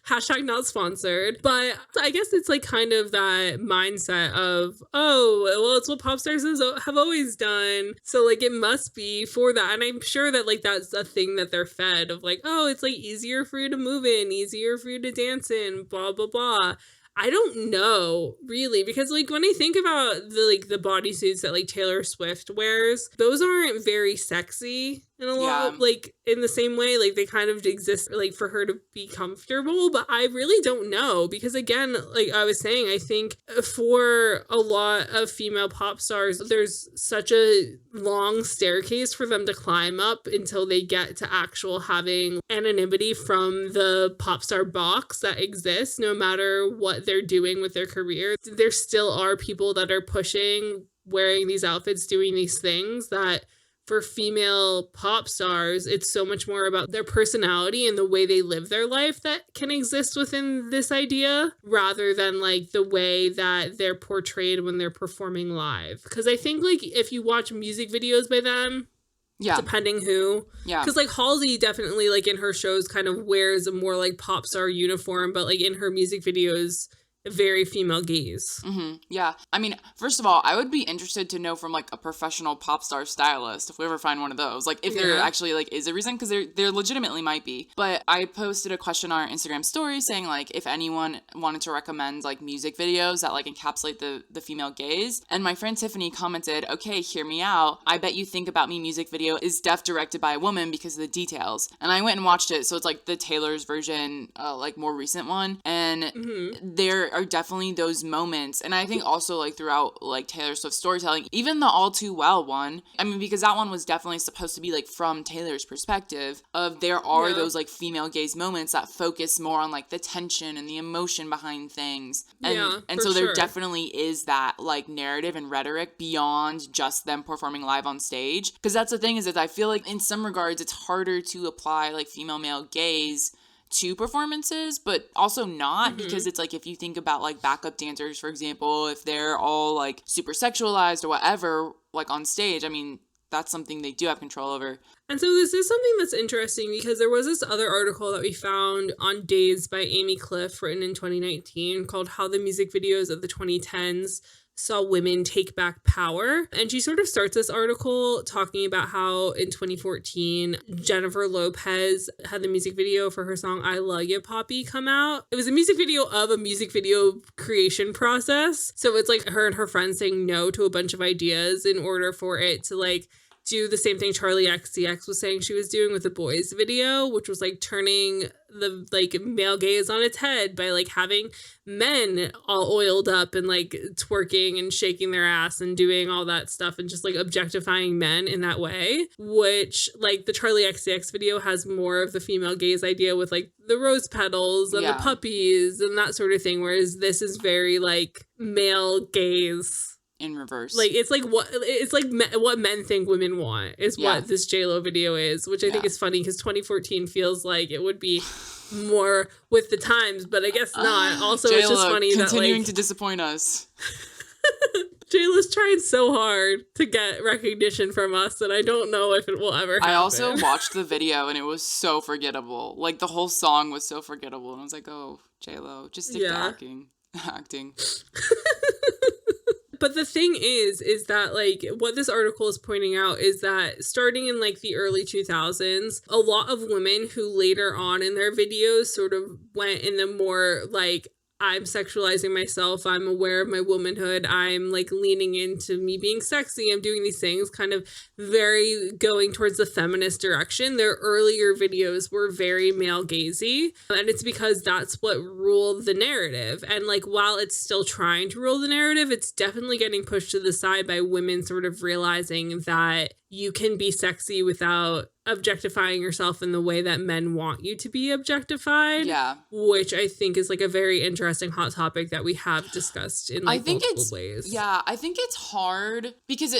Hashtag not sponsored. But I guess it's like kind of that mindset of, oh, well, it's what pop stars have always done. So like it must be for that. And I'm sure that like that's a thing that they're fed of like, oh, it's like easier for you to move in, easier for you to dance in, blah, blah, blah. I don't know, really, because, like, when I think about the bodysuits that, like, Taylor Swift wears, those aren't very sexy in a lot, like, in the same way, like, they kind of exist, like, for her to be comfortable, but I really don't know, because, again, like I was saying, I think for a lot of female pop stars, there's such a long staircase for them to climb up until they get to actual having anonymity from the pop star box that exists, no matter what they're doing with their career. There still are people that are pushing, wearing these outfits, doing these things that for female pop stars, it's so much more about their personality and the way they live their life that can exist within this idea rather than like the way that they're portrayed when they're performing live. Because I think like if you watch music videos by them, depending who. Yeah. Because, like, Halsey definitely, like, in her shows kind of wears a more, like, pop star uniform, but, like, in her music videos, very female gaze. Mm-hmm. Yeah. I mean, first of all, I would be interested to know from, like, a professional pop star stylist, if we ever find one of those. Like, if there actually, like, is a reason, because there legitimately might be. But I posted a question on our Instagram story saying, like, if anyone wanted to recommend, like, music videos that, like, encapsulate the female gaze. And my friend Tiffany commented, okay, hear me out. I Bet You Think About Me music video is directed by a woman because of the details. And I went and watched it. So it's, like, the Taylor's version, like, more recent one. And there are definitely those moments, and I think also like throughout like Taylor Swift's storytelling, even the All Too Well one, I mean, because that one was definitely supposed to be like from Taylor's perspective of there are those like female gaze moments that focus more on like the tension and the emotion behind things, and so there definitely is that like narrative and rhetoric beyond just them performing live on stage, because that's the thing is that I feel like in some regards it's harder to apply like female male gaze to performances, but also not, because it's like if you think about like backup dancers, for example, if they're all like super sexualized or whatever, like on stage, I mean, that's something they do have control over. And so this is something that's interesting because there was this other article that we found on Days by Amy Cliff written in 2019 called How the Music Videos of the 2010s Saw Women Take Back Power. And she sort of starts this article talking about how in 2014, Jennifer Lopez had the music video for her song I Love Ya Poppy come out. It was a music video of a music video creation process. So it's like her and her friends saying no to a bunch of ideas in order for it to like do the same thing Charlie XCX was saying she was doing with the Boys video, which was like turning the like male gaze on its head by like having men all oiled up and like twerking and shaking their ass and doing all that stuff and just like objectifying men in that way, which like the Charlie XCX video has more of the female gaze idea with like the rose petals and the puppies and that sort of thing, whereas this is very like male gaze in reverse. Like it's like what men think women want is what this JLo video is, which I think is funny because 2014 feels like it would be more with the times, but I guess not. Also, JLo, it's just funny continuing that to disappoint us. JLo's trying so hard to get recognition from us, and I don't know if it will ever happen. I also watched the video, and it was so forgettable. Like, the whole song was so forgettable, and I was like, oh, JLo, just stick to acting. But the thing is that, like, what this article is pointing out is that starting in, like, the early 2000s, a lot of women who later on in their videos sort of went in the more, like, I'm sexualizing myself, I'm aware of my womanhood, I'm, like, leaning into me being sexy, I'm doing these things, kind of very going towards the feminist direction. Their earlier videos were very male-gazy, and it's because that's what ruled the narrative. And, like, while it's still trying to rule the narrative, it's definitely getting pushed to the side by women sort of realizing that you can be sexy without objectifying yourself in the way that men want you to be objectified. Yeah. Which I think is like a very interesting hot topic that we have discussed in like multiple ways. Yeah, I think it's hard because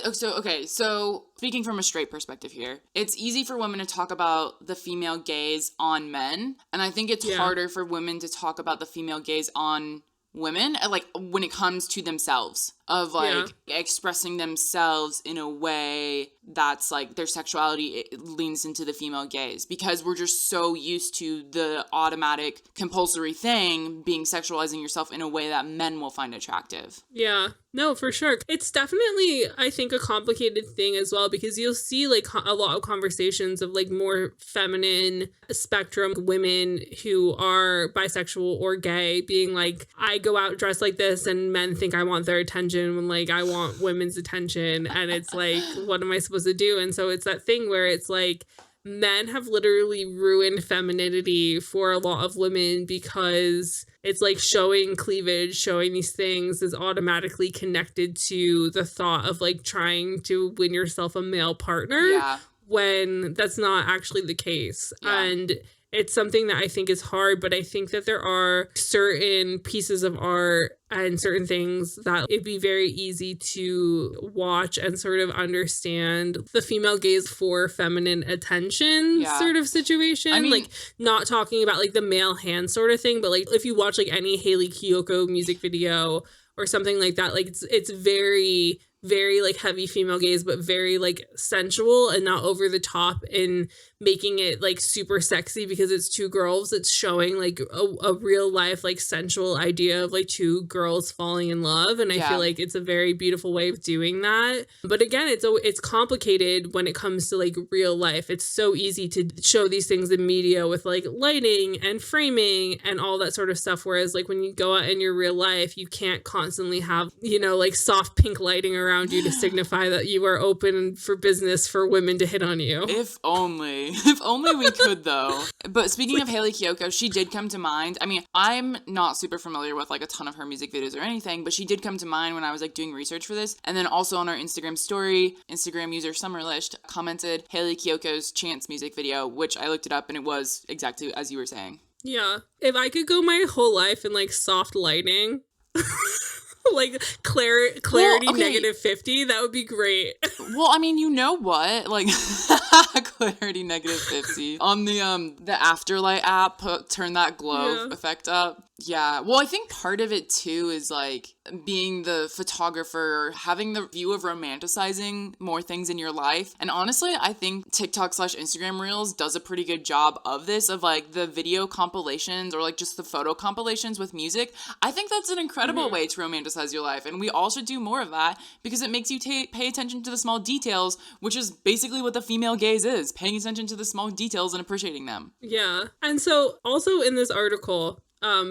so speaking from a straight perspective here, it's easy for women to talk about the female gaze on men, and I think it's harder for women to talk about the female gaze on women, like when it comes to themselves, of like expressing themselves in a way that's like their sexuality leans into the female gaze, because we're just so used to the automatic compulsory thing being sexualizing yourself in a way that men will find attractive. Yeah, no, for sure. It's definitely, I think, a complicated thing as well, because you'll see like a lot of conversations of like more feminine spectrum women who are bisexual or gay being like, I go out dressed like this and men think I want their attention when like I want women's attention, and it's like, what am I supposed to do? And so it's that thing where it's like men have literally ruined femininity for a lot of women, because it's like showing cleavage, showing these things is automatically connected to the thought of like trying to win yourself a male partner, when that's not actually the case. And it's something that I think is hard, but I think that there are certain pieces of art and certain things that it'd be very easy to watch and sort of understand the female gaze for feminine attention sort of situation. I mean, like, not talking about like the male hand sort of thing, but like if you watch like any Hayley Kiyoko music video or something like that, like it's very, very like heavy female gaze, but very like sensual and not over the top in making it like super sexy because it's two girls. It's showing like a real life like sensual idea of like two girls falling in love, and I feel like it's a very beautiful way of doing that. But again, it's complicated when it comes to like real life. It's so easy to show these things in media with like lighting and framing and all that sort of stuff, whereas like when you go out in your real life, you can't constantly have, you know, like soft pink lighting around you to signify that you are open for business for women to hit on you. If only. If only we could, though. But speaking of Hayley Kiyoko, she did come to mind. I mean, I'm not super familiar with like a ton of her music videos or anything, but she did come to mind when I was like doing research for this. And then also on our Instagram story, Instagram user Summerlished commented Hayley Kiyoko's Chance music video, which I looked it up and it was exactly as you were saying. Yeah. If I could go my whole life in like soft lighting, like clarity -50, that would be great. Well, I mean, you know what? Like clarity -50 on the Afterlight app, turn that glow effect up. Yeah. Well, I think part of it too is like being the photographer, having the view of romanticizing more things in your life. And honestly, I think TikTok/Instagram Reels does a pretty good job of this, of like the video compilations or like just the photo compilations with music. I think that's an incredible way to romanticize your life. And we all should do more of that because it makes you pay attention to the small details, which is basically what the female gaze is, paying attention to the small details and appreciating them. Yeah. And so also in this article,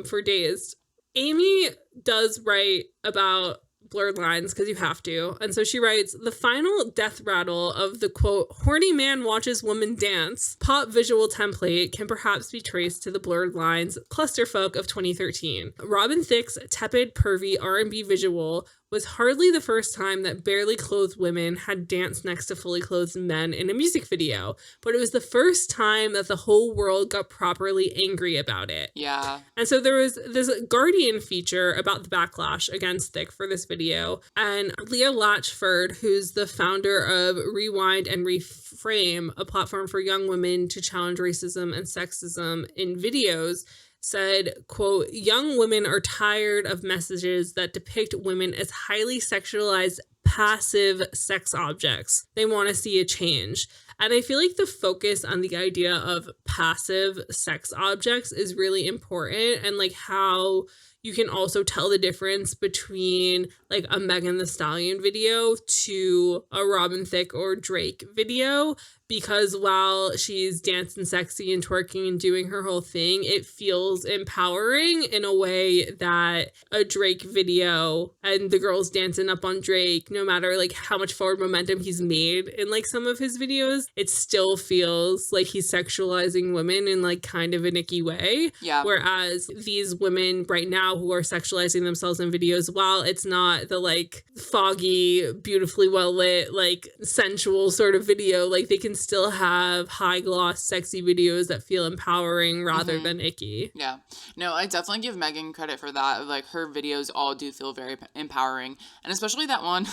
for Dazed, Amy does write about blurred lines because you have to. And so she writes, the final death rattle of the quote, horny man watches woman dance pop visual template can perhaps be traced to the blurred lines clusterfuck of 2013. Robin Thicke's tepid, pervy R&B visual was hardly the first time that barely clothed women had danced next to fully clothed men in a music video, but it was the first time that the whole world got properly angry about it. Yeah. And so there was this Guardian feature about the backlash against Thicke for this video, and Leah Latchford, who's the founder of Rewind and Reframe, a platform for young women to challenge racism and sexism in videos, said, quote, young women are tired of messages that depict women as highly sexualized, passive sex objects. They want to see a change. And I feel like the focus on the idea of passive sex objects is really important, and like how you can also tell the difference between like a Megan Thee Stallion video to a Robin Thicke or Drake video, because while she's dancing sexy and twerking and doing her whole thing, it feels empowering in a way that a Drake video and the girls dancing up on Drake, no matter like how much forward momentum he's made in like some of his videos, it still feels like he's sexualizing women in like kind of an icky way. Yeah. Whereas these women right now now who are sexualizing themselves in videos, while it's not the like foggy, beautifully well lit, like sensual sort of video, like they can still have high gloss, sexy videos that feel empowering rather than icky. Yeah. No, I definitely give Megan credit for that. Like her videos all do feel very empowering. And especially that one,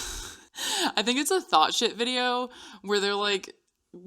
I think it's a thought shit video where they're like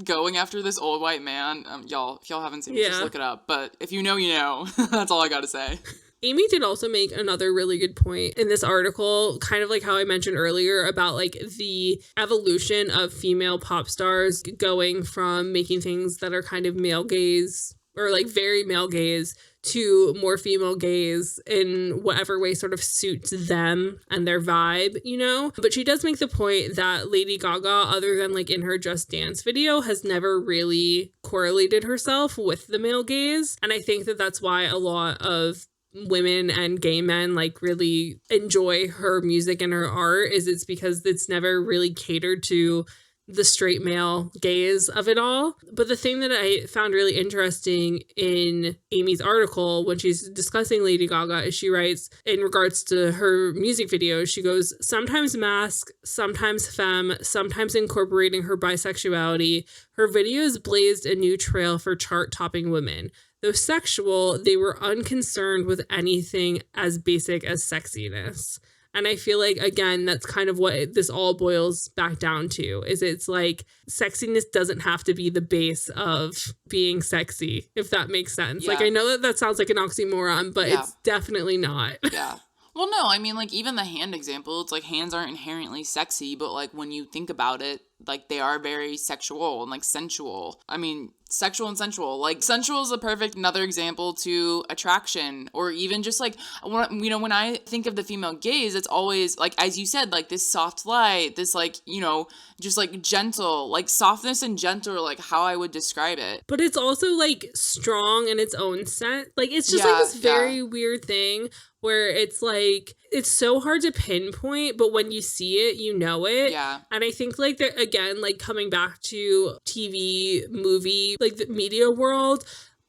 going after this old white man. Y'all, if y'all haven't seen it, just look it up. But if you know, you know. That's all I gotta say. Amy did also make another really good point in this article, kind of like how I mentioned earlier about like the evolution of female pop stars going from making things that are kind of male gaze or like very male gaze to more female gaze in whatever way sort of suits them and their vibe, you know? But she does make the point that Lady Gaga, other than like in her Just Dance video, has never really correlated herself with the male gaze. And I think that that's why a lot of women and gay men like really enjoy her music and her art, is it's because it's never really catered to the straight male gaze of it all. But the thing that I found really interesting in Amy's article when she's discussing Lady Gaga is she writes, in regards to her music videos, she goes, sometimes mask, sometimes femme, sometimes incorporating her bisexuality, her videos blazed a new trail for chart-topping women. Though sexual, they were unconcerned with anything as basic as sexiness. And I feel like, again, that's kind of what this all boils back down to, is it's like sexiness doesn't have to be the base of being sexy, if that makes sense. Yeah. Like, I know that sounds like an oxymoron, but it's definitely not. Yeah. Well, no, I mean, like, even the hand example, it's like hands aren't inherently sexy, but like when you think about it, like they are very sexual and like sensual. I mean, sexual and sensual. Like sensual is a perfect another example to attraction, or even just like, you know, when I think of the female gaze, it's always like, as you said, like this soft light, this like, you know, just like gentle, like softness and gentle, like how I would describe it. But it's also like strong in its own sense. Like it's just like this very weird thing where it's like, it's so hard to pinpoint, but when you see it, you know it. Yeah. And I think like that, again, like coming back to TV, movie, like the media world,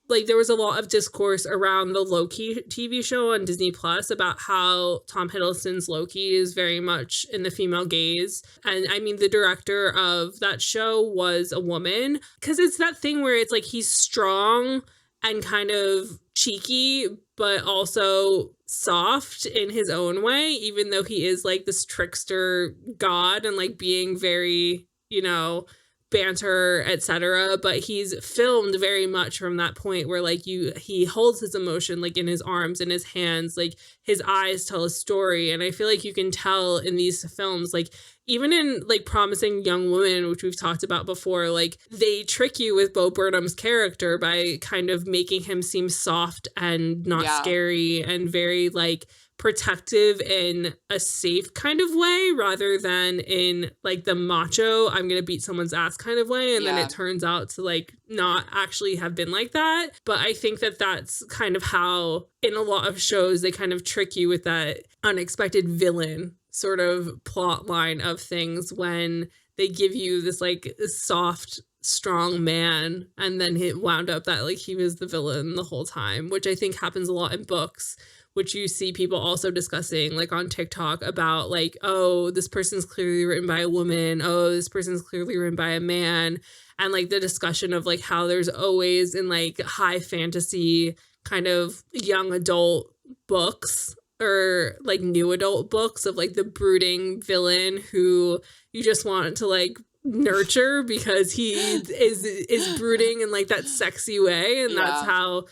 like there was a lot of discourse around the Loki TV show on Disney Plus about how Tom Hiddleston's Loki is very much in the female gaze. And I mean, the director of that show was a woman, because it's that thing where it's like he's strong and kind of cheeky, but also soft in his own way, even though he is like this trickster god and like being very, you know, banter, etc. But he's filmed very much from that point where like he holds his emotion like in his arms, in his hands, like his eyes tell a story. And I feel like you can tell in these films, like even in like Promising Young Woman, which we've talked about before, like they trick you with Bo Burnham's character by kind of making him seem soft and not scary and very like protective in a safe kind of way, rather than in like the macho, I'm gonna beat someone's ass kind of way. And then it turns out to like not actually have been like that. But I think that that's kind of how in a lot of shows they kind of trick you with that unexpected villain sort of plot line of things, when they give you this like soft, strong man, and then it wound up that like he was the villain the whole time, which I think happens a lot in books, which you see people also discussing like on TikTok about like, oh, this person's clearly written by a woman, oh, this person's clearly written by a man. And like the discussion of like how there's always in like high fantasy kind of young adult books or like new adult books of like the brooding villain who you just want to like nurture because he is brooding in like that sexy way, and that's how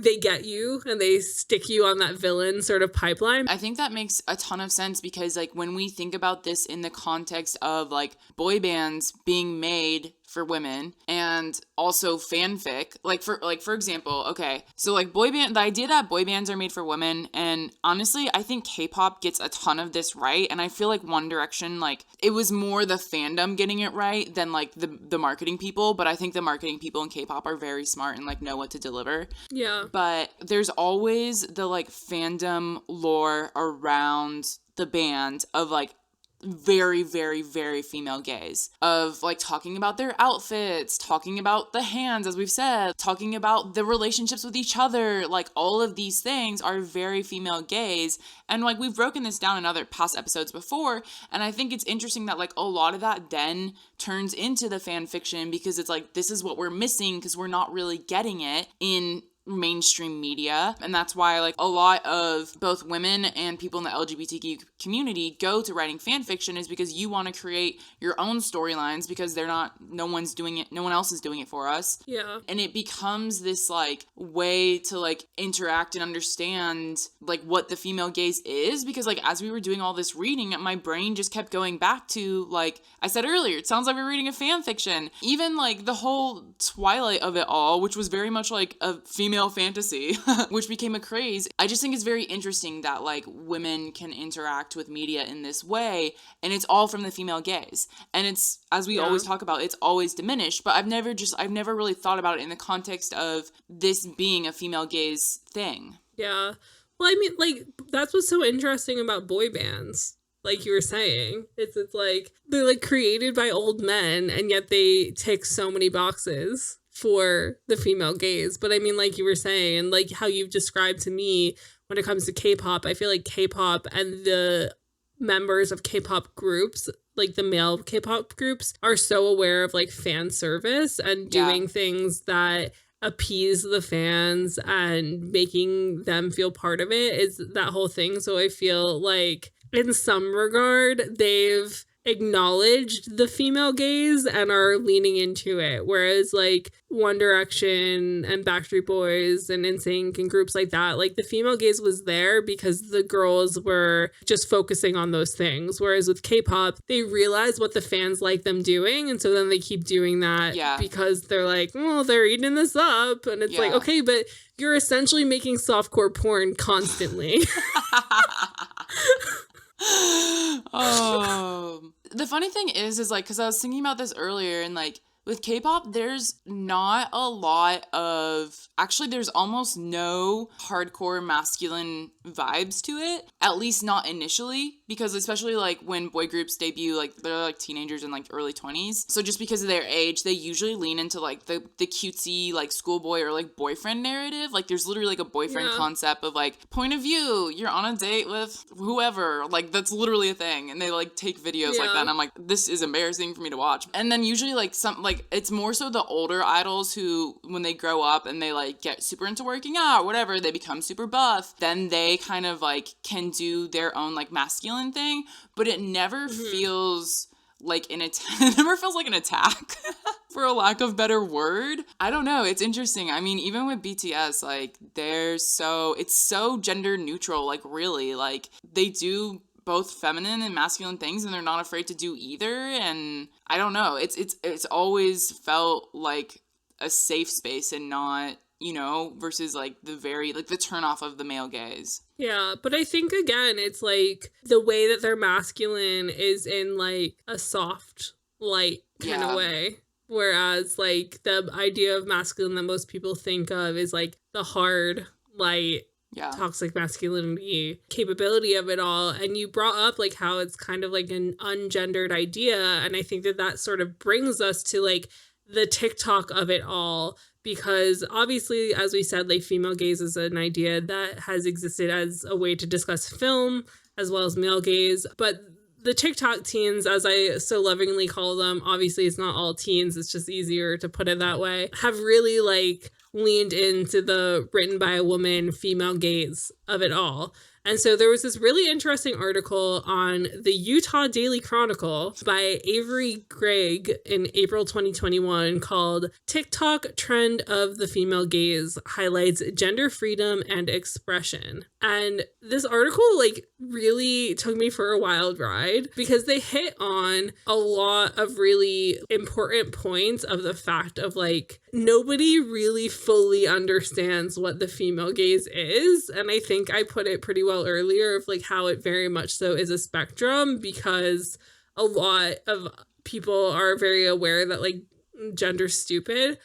they get you and they stick you on that villain sort of pipeline. I think that makes a ton of sense because like when we think about this in the context of like boy bands being made for women and also fanfic, for example, okay, so like the idea that boy bands are made for women, and honestly I think K-pop gets a ton of this right, and I feel like One Direction, like it was more the fandom getting it right than like the marketing people, but I think the marketing people in K-pop are very smart and like know what to deliver. Yeah. But there's always the like fandom lore around the band of like very, very, very female gaze of like talking about their outfits, talking about the hands, as we've said, talking about the relationships with each other. Like all of these things are very female gaze. And like we've broken this down in other past episodes before. And I think it's interesting that like a lot of that then turns into the fan fiction, because it's like, this is what we're missing because we're not really getting it in mainstream media. And that's why like a lot of both women and people in the LGBTQ community go to writing fan fiction, is because you want to create your own storylines, because no one else is doing it for us. Yeah. And it becomes this like way to like interact and understand like what the female gaze is, because like as we were doing all this reading, my brain just kept going back to, like I said earlier, it sounds like we're reading a fan fiction. Even like the whole Twilight of it all, which was very much like a female fantasy, which became a craze. I just think it's very interesting that like women can interact with media in this way, and it's all from the female gaze. And it's, as we always talk about, it's always diminished, but I've never really thought about it in the context of this being a female gaze thing. Yeah. Well, I mean, like, that's what's so interesting about boy bands. Like you were saying, it's like they're like created by old men, and yet they tick so many boxes for the female gaze. But I mean, like you were saying, like how you've described to me when it comes to K-pop, I feel like K-pop and the members of K-pop groups, like the male K-pop groups, are so aware of like fan service and doing things that appease the fans and making them feel part of it, is that whole thing. So I feel like in some regard, they've acknowledged the female gaze and are leaning into it. Whereas like One Direction and Backstreet Boys and NSYNC and groups like that, like the female gaze was there because the girls were just focusing on those things. Whereas with K-pop, they realize what the fans like them doing, and so then they keep doing that because they're like, well, they're eating this up. And it's like, okay, but you're essentially making softcore porn constantly. Oh, the funny thing is like, because I was thinking about this earlier, and like with K-pop, there's not a lot of, actually there's almost no hardcore masculine vibes to it, at least not initially, because especially like when boy groups debut, like they're like teenagers in like early 20s. So just because of their age, they usually lean into like the cutesy like schoolboy or like boyfriend narrative. Like there's literally like a boyfriend concept of like point of view, you're on a date with whoever, like that's literally a thing. And they like take videos like that, and I'm like, this is embarrassing for me to watch. And then usually like some like, it's more so the older idols who, when they grow up and they like get super into working out or whatever, they become super buff, then they kind of like can do their own like masculine thing, but it never feels like an attack. It never feels like an attack for a lack of better word. I don't know. It's interesting. I mean, even with BTS, like it's so gender neutral, like really, like they do both feminine and masculine things, and they're not afraid to do either. And I don't know, it's always felt like a safe space, and not, you know, versus like the turnoff of the male gaze. Yeah, but I think again, it's like the way that they're masculine is in like a soft, light kind of way. Whereas like the idea of masculine that most people think of is like the hard, light, toxic masculinity capability of it all. And you brought up like how it's kind of like an ungendered idea, and I think that sort of brings us to like the TikTok of it all, because obviously, as we said, like female gaze is an idea that has existed as a way to discuss film as well as male gaze, but the TikTok teens, as I so lovingly call them, obviously it's not all teens, it's just easier to put it that way, have really like leaned into the written by a woman female gaze of it all. And so there was this really interesting article on the Utah Daily Chronicle by Avery Gregg in April 2021 called TikTok Trend of the Female Gaze Highlights Gender Freedom and Expression. And this article like really took me for a wild ride, because they hit on a lot of really important points of the fact of like nobody really fully understands what the female gaze is. And I think I put it pretty well earlier of like how it very much so is a spectrum, because a lot of people are very aware that like gender's stupid.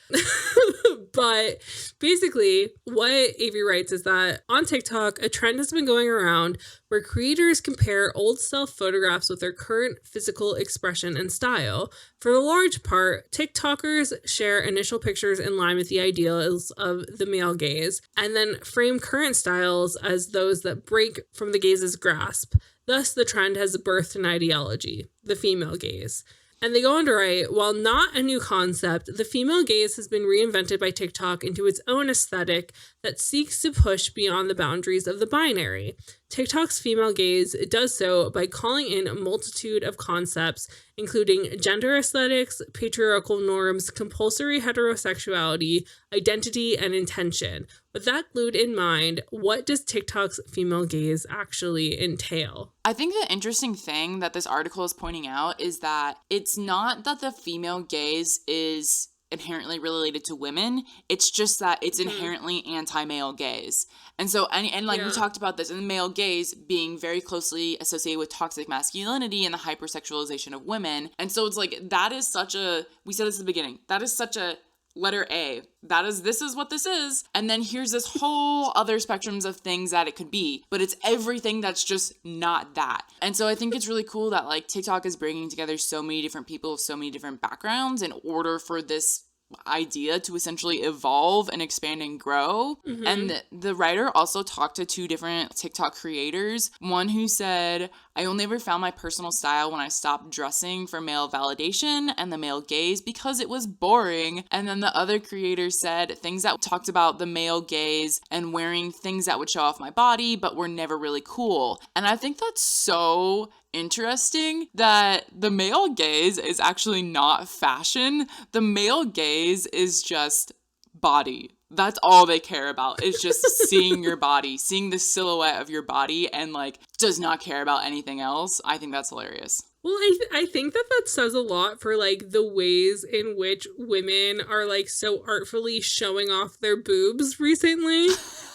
But basically, what Avery writes is that on TikTok, a trend has been going around where creators compare old self photographs with their current physical expression and style. For the large part, TikTokers share initial pictures in line with the ideals of the male gaze, and then frame current styles as those that break from the gaze's grasp. Thus, the trend has birthed an ideology, the female gaze. And they go on to write, while not a new concept, the female gaze has been reinvented by TikTok into its own aesthetic that seeks to push beyond the boundaries of the binary. TikTok's female gaze does so by calling in a multitude of concepts, including gender aesthetics, patriarchal norms, compulsory heterosexuality, identity, and intention. With that glued in mind, what does TikTok's female gaze actually entail? I think the interesting thing that this article is pointing out is that it's not that the female gaze is inherently related to women. It's just that it's inherently anti-male gaze. And so, we talked about this, and the male gaze being very closely associated with toxic masculinity and the hypersexualization of women. And so it's like, that is such a, we said this at the beginning, that is such a letter A. This is what this is. And then here's this whole other spectrums of things that it could be, but it's everything that's just not that. And so I think it's really cool that like TikTok is bringing together so many different people of so many different backgrounds in order for this idea to essentially evolve and expand and grow. And the writer also talked to two different TikTok creators. One who said, I only ever found my personal style when I stopped dressing for male validation and the male gaze because it was boring. And then the other creator said things that talked about the male gaze and wearing things that would show off my body but were never really cool. And I think that's so interesting that the male gaze is actually not fashion. The male gaze is just body. That's all they care about, is just seeing your body, seeing the silhouette of your body, and like does not care about anything else. I think that's hilarious. Well, I think that says a lot for like the ways in which women are like so artfully showing off their boobs recently.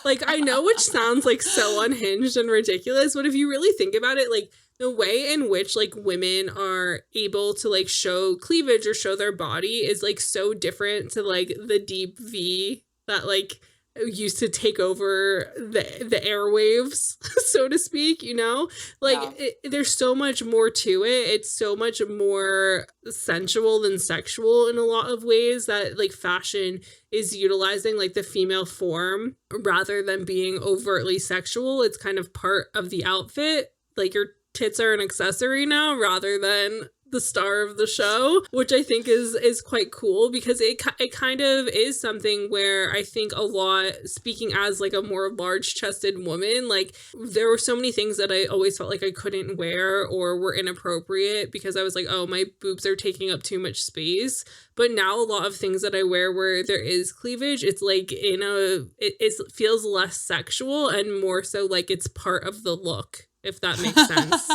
Like, I know, which sounds like so unhinged and ridiculous, but if you really think about it, like the way in which like women are able to like show cleavage or show their body is like so different to like the deep V that like used to take over the airwaves, so to speak, you know? Like, there's so much more to it. It's so much more sensual than sexual in a lot of ways, that like fashion is utilizing like the female form rather than being overtly sexual. It's kind of part of the outfit. Like, your tits are an accessory now rather than the star of the show, which I think is quite cool, because it kind of is something where I think a lot, speaking as like a more large-chested woman, like there were so many things that I always felt like I couldn't wear or were inappropriate because I was like, oh, my boobs are taking up too much space. But now a lot of things that I wear where there is cleavage, it's like it feels less sexual and more so like it's part of the look, if that makes sense.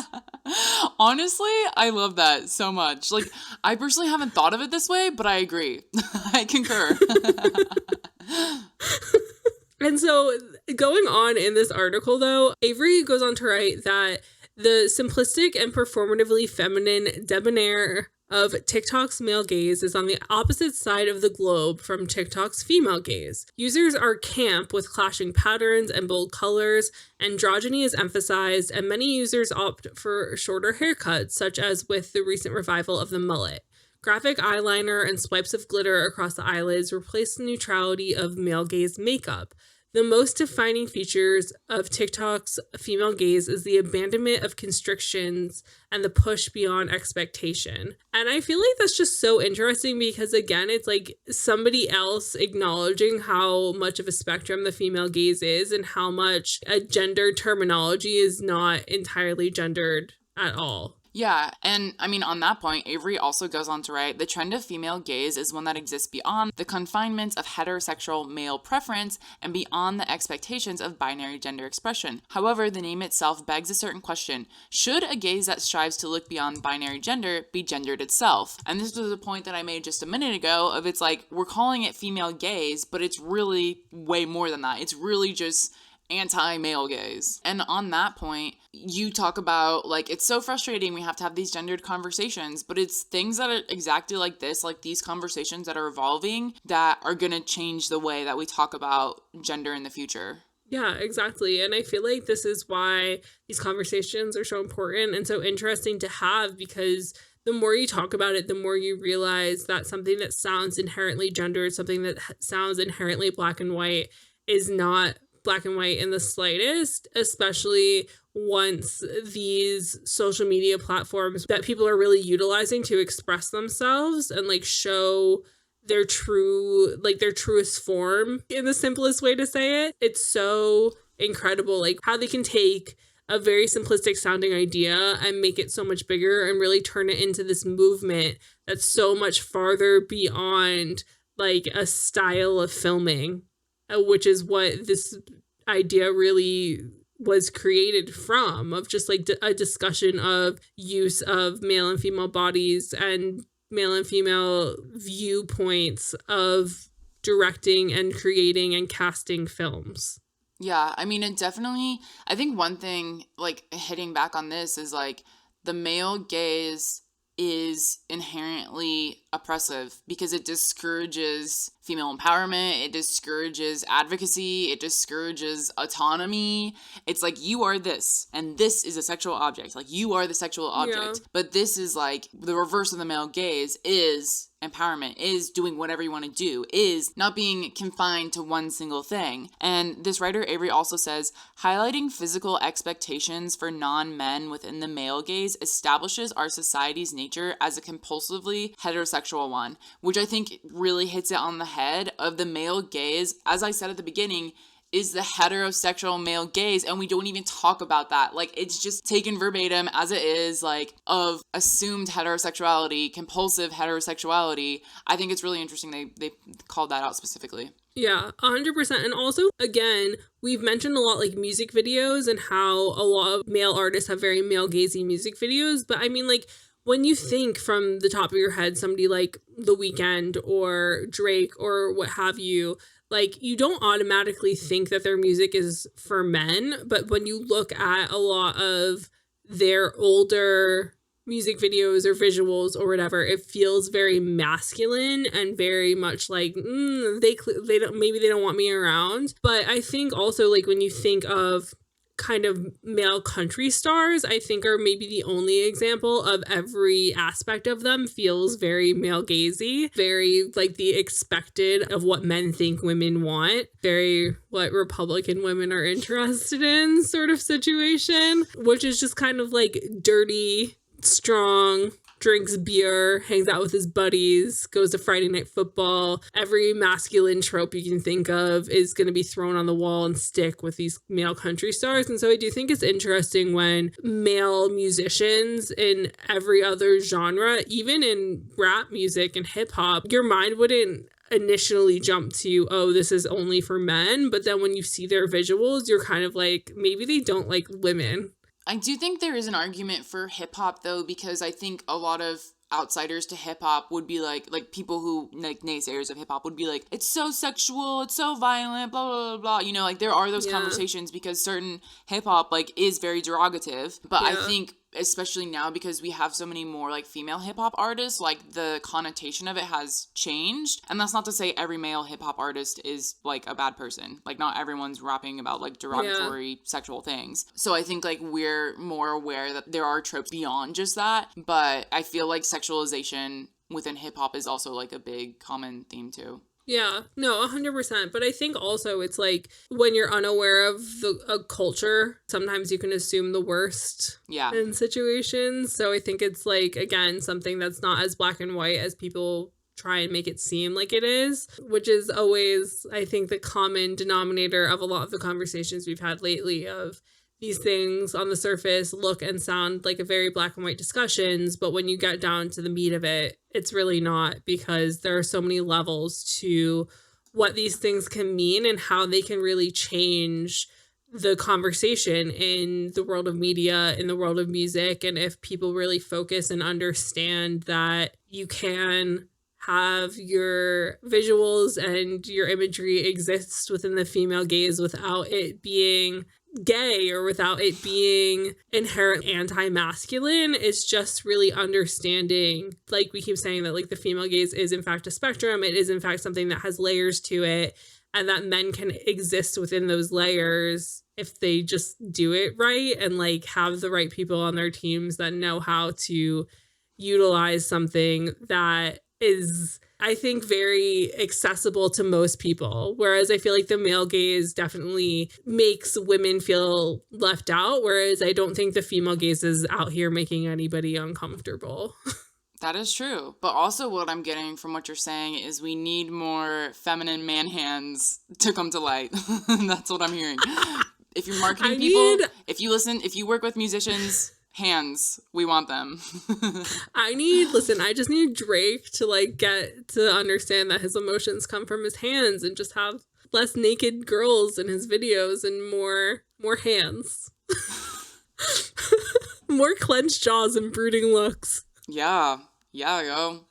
Honestly, I love that so much. Like, I personally haven't thought of it this way, but I agree. I concur. And so, going on in this article, though, Avery goes on to write that the simplistic and performatively feminine debonair of TikTok's male gaze is on the opposite side of the globe from TikTok's female gaze. Users are camp with clashing patterns and bold colors, androgyny is emphasized, and many users opt for shorter haircuts, such as with the recent revival of the mullet. Graphic eyeliner and swipes of glitter across the eyelids replace the neutrality of male gaze makeup. The most defining features of TikTok's female gaze is the abandonment of constrictions and the push beyond expectation. And I feel like that's just so interesting because, again, it's like somebody else acknowledging how much of a spectrum the female gaze is and how much a gender terminology is not entirely gendered at all. Yeah, and I mean, on that point, Avery also goes on to write, the trend of female gaze is one that exists beyond the confinements of heterosexual male preference and beyond the expectations of binary gender expression. However, the name itself begs a certain question. Should a gaze that strives to look beyond binary gender be gendered itself? And this was a point that I made just a minute ago of, it's like, we're calling it female gaze, but it's really way more than that. It's really just anti-male gaze. And on that point, you talk about, like, it's so frustrating we have to have these gendered conversations, but it's things that are exactly like this, like these conversations that are evolving, that are going to change the way that we talk about gender in the future. Yeah, exactly. And I feel like this is why these conversations are so important and so interesting to have, because the more you talk about it, the more you realize that something that sounds inherently gendered, something that sounds inherently black and white, is not black and white in the slightest, especially once these social media platforms that people are really utilizing to express themselves and like show their truest form, in the simplest way to say it. It's so incredible, like how they can take a very simplistic sounding idea and make it so much bigger and really turn it into this movement that's so much farther beyond like a style of filming, which is what this idea really was created from, of just like a discussion of use of male and female bodies and male and female viewpoints of directing and creating and casting films. Yeah, I mean, it definitely, I think one thing, like, hitting back on this is, like, the male gaze is inherently oppressive because it discourages female empowerment, it discourages advocacy, it discourages autonomy. It's like, you are this, and this is a sexual object. Like, you are the sexual object. Yeah. But this is, like, the reverse of the male gaze is empowerment, is doing whatever you want to do, is not being confined to one single thing. And this writer, Avery, also says, highlighting physical expectations for non-men within the male gaze establishes our society's nature as a compulsively heterosexual one, which I think really hits it on the head of the male gaze. As I said at the beginning, is the heterosexual male gaze, and we don't even talk about that. Like, it's just taken verbatim as it is, like, of assumed heterosexuality, compulsive heterosexuality. I think it's really interesting they called that out specifically. Yeah, 100%. And also, again, we've mentioned a lot like music videos and how a lot of male artists have very male-gazing music videos, but I mean, like, when you think from the top of your head, somebody like The Weeknd or Drake or what have you, like, you don't automatically think that their music is for men, but when you look at a lot of their older music videos or visuals or whatever, it feels very masculine and very much like they don't want me around. But I think also, like, when you think of kind of male country stars, I think are maybe the only example of every aspect of them feels very male gazy, very like the expected of what men think women want, very what Republican women are interested in sort of situation, which is just kind of like dirty, strong, drinks beer, hangs out with his buddies, goes to Friday Night Football. Every masculine trope you can think of is going to be thrown on the wall and stick with these male country stars. And so I do think it's interesting when male musicians in every other genre, even in rap music and hip hop, your mind wouldn't initially jump to, oh, this is only for men. But then when you see their visuals, you're kind of like, maybe they don't like women. I do think there is an argument for hip hop though, because I think a lot of outsiders to hip hop would be like people who like naysayers of hip hop would be like, it's so sexual, it's so violent, blah blah blah blah. You know, like there are those conversations because certain hip hop like is very derogative. But I think especially now because we have so many more like female hip hop artists, like the connotation of it has changed. And that's not to say every male hip hop artist is like a bad person. Like not everyone's rapping about like derogatory sexual things. So I think like we're more aware that there are tropes beyond just that. But I feel like sexualization within hip hop is also like a big common theme too. Yeah, no, 100%. But I think also it's like when you're unaware of a culture, sometimes you can assume the worst in situations. So I think it's like, again, something that's not as black and white as people try and make it seem like it is, which is always, I think, the common denominator of a lot of the conversations we've had lately of these things on the surface look and sound like a very black and white discussions, but when you get down to the meat of it, it's really not, because there are so many levels to what these things can mean and how they can really change the conversation in the world of media, in the world of music. And if people really focus and understand that you can have your visuals and your imagery exist within the female gaze without it being gay or without it being inherent anti-masculine. It's just really understanding, like we keep saying, that like the female gaze is in fact a spectrum. It is in fact something that has layers to it, and that men can exist within those layers if they just do it right and like have the right people on their teams that know how to utilize something that is, I think, very accessible to most people. Whereas I feel like the male gaze definitely makes women feel left out, whereas I don't think the female gaze is out here making anybody uncomfortable. That is true. But also what I'm getting from what you're saying is we need more feminine man hands to come to light. That's what I'm hearing. If you're marketing if you work with musicians, hands, we want them. I just need Drake to like get to understand that his emotions come from his hands and just have less naked girls in his videos and more hands. More clenched jaws and brooding looks. Yeah, yo.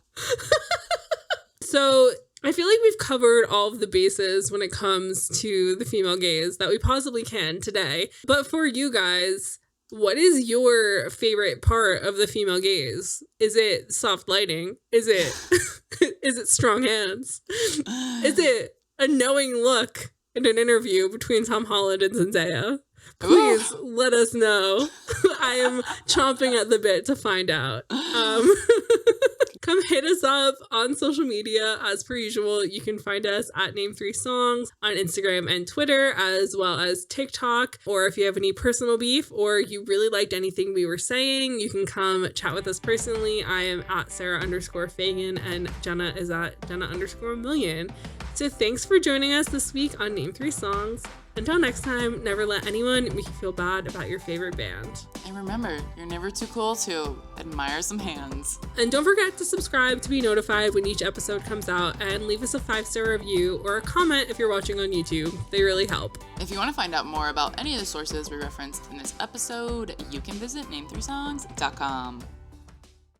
So I feel like we've covered all of the bases when it comes to the female gaze that we possibly can today. But for you guys, what is your favorite part of the female gaze? Is it soft lighting? Is it strong hands? Is it a knowing look in an interview between Tom Holland and Zendaya? Please let us know. I am chomping at the bit to find out. Come hit us up on social media as per usual. You can find us at Name3Songs on Instagram and Twitter, as well as TikTok. Or if you have any personal beef or you really liked anything we were saying, you can come chat with us personally. I am at Sarah_Fagan and Jenna is at Jenna_Million. So thanks for joining us this week on Name3Songs. Until next time, never let anyone make you feel bad about your favorite band. And remember, you're never too cool to admire some hands. And don't forget to subscribe to be notified when each episode comes out, and leave us a 5-star review or a comment if you're watching on YouTube. They really help. If you want to find out more about any of the sources we referenced in this episode, you can visit name3songs.com.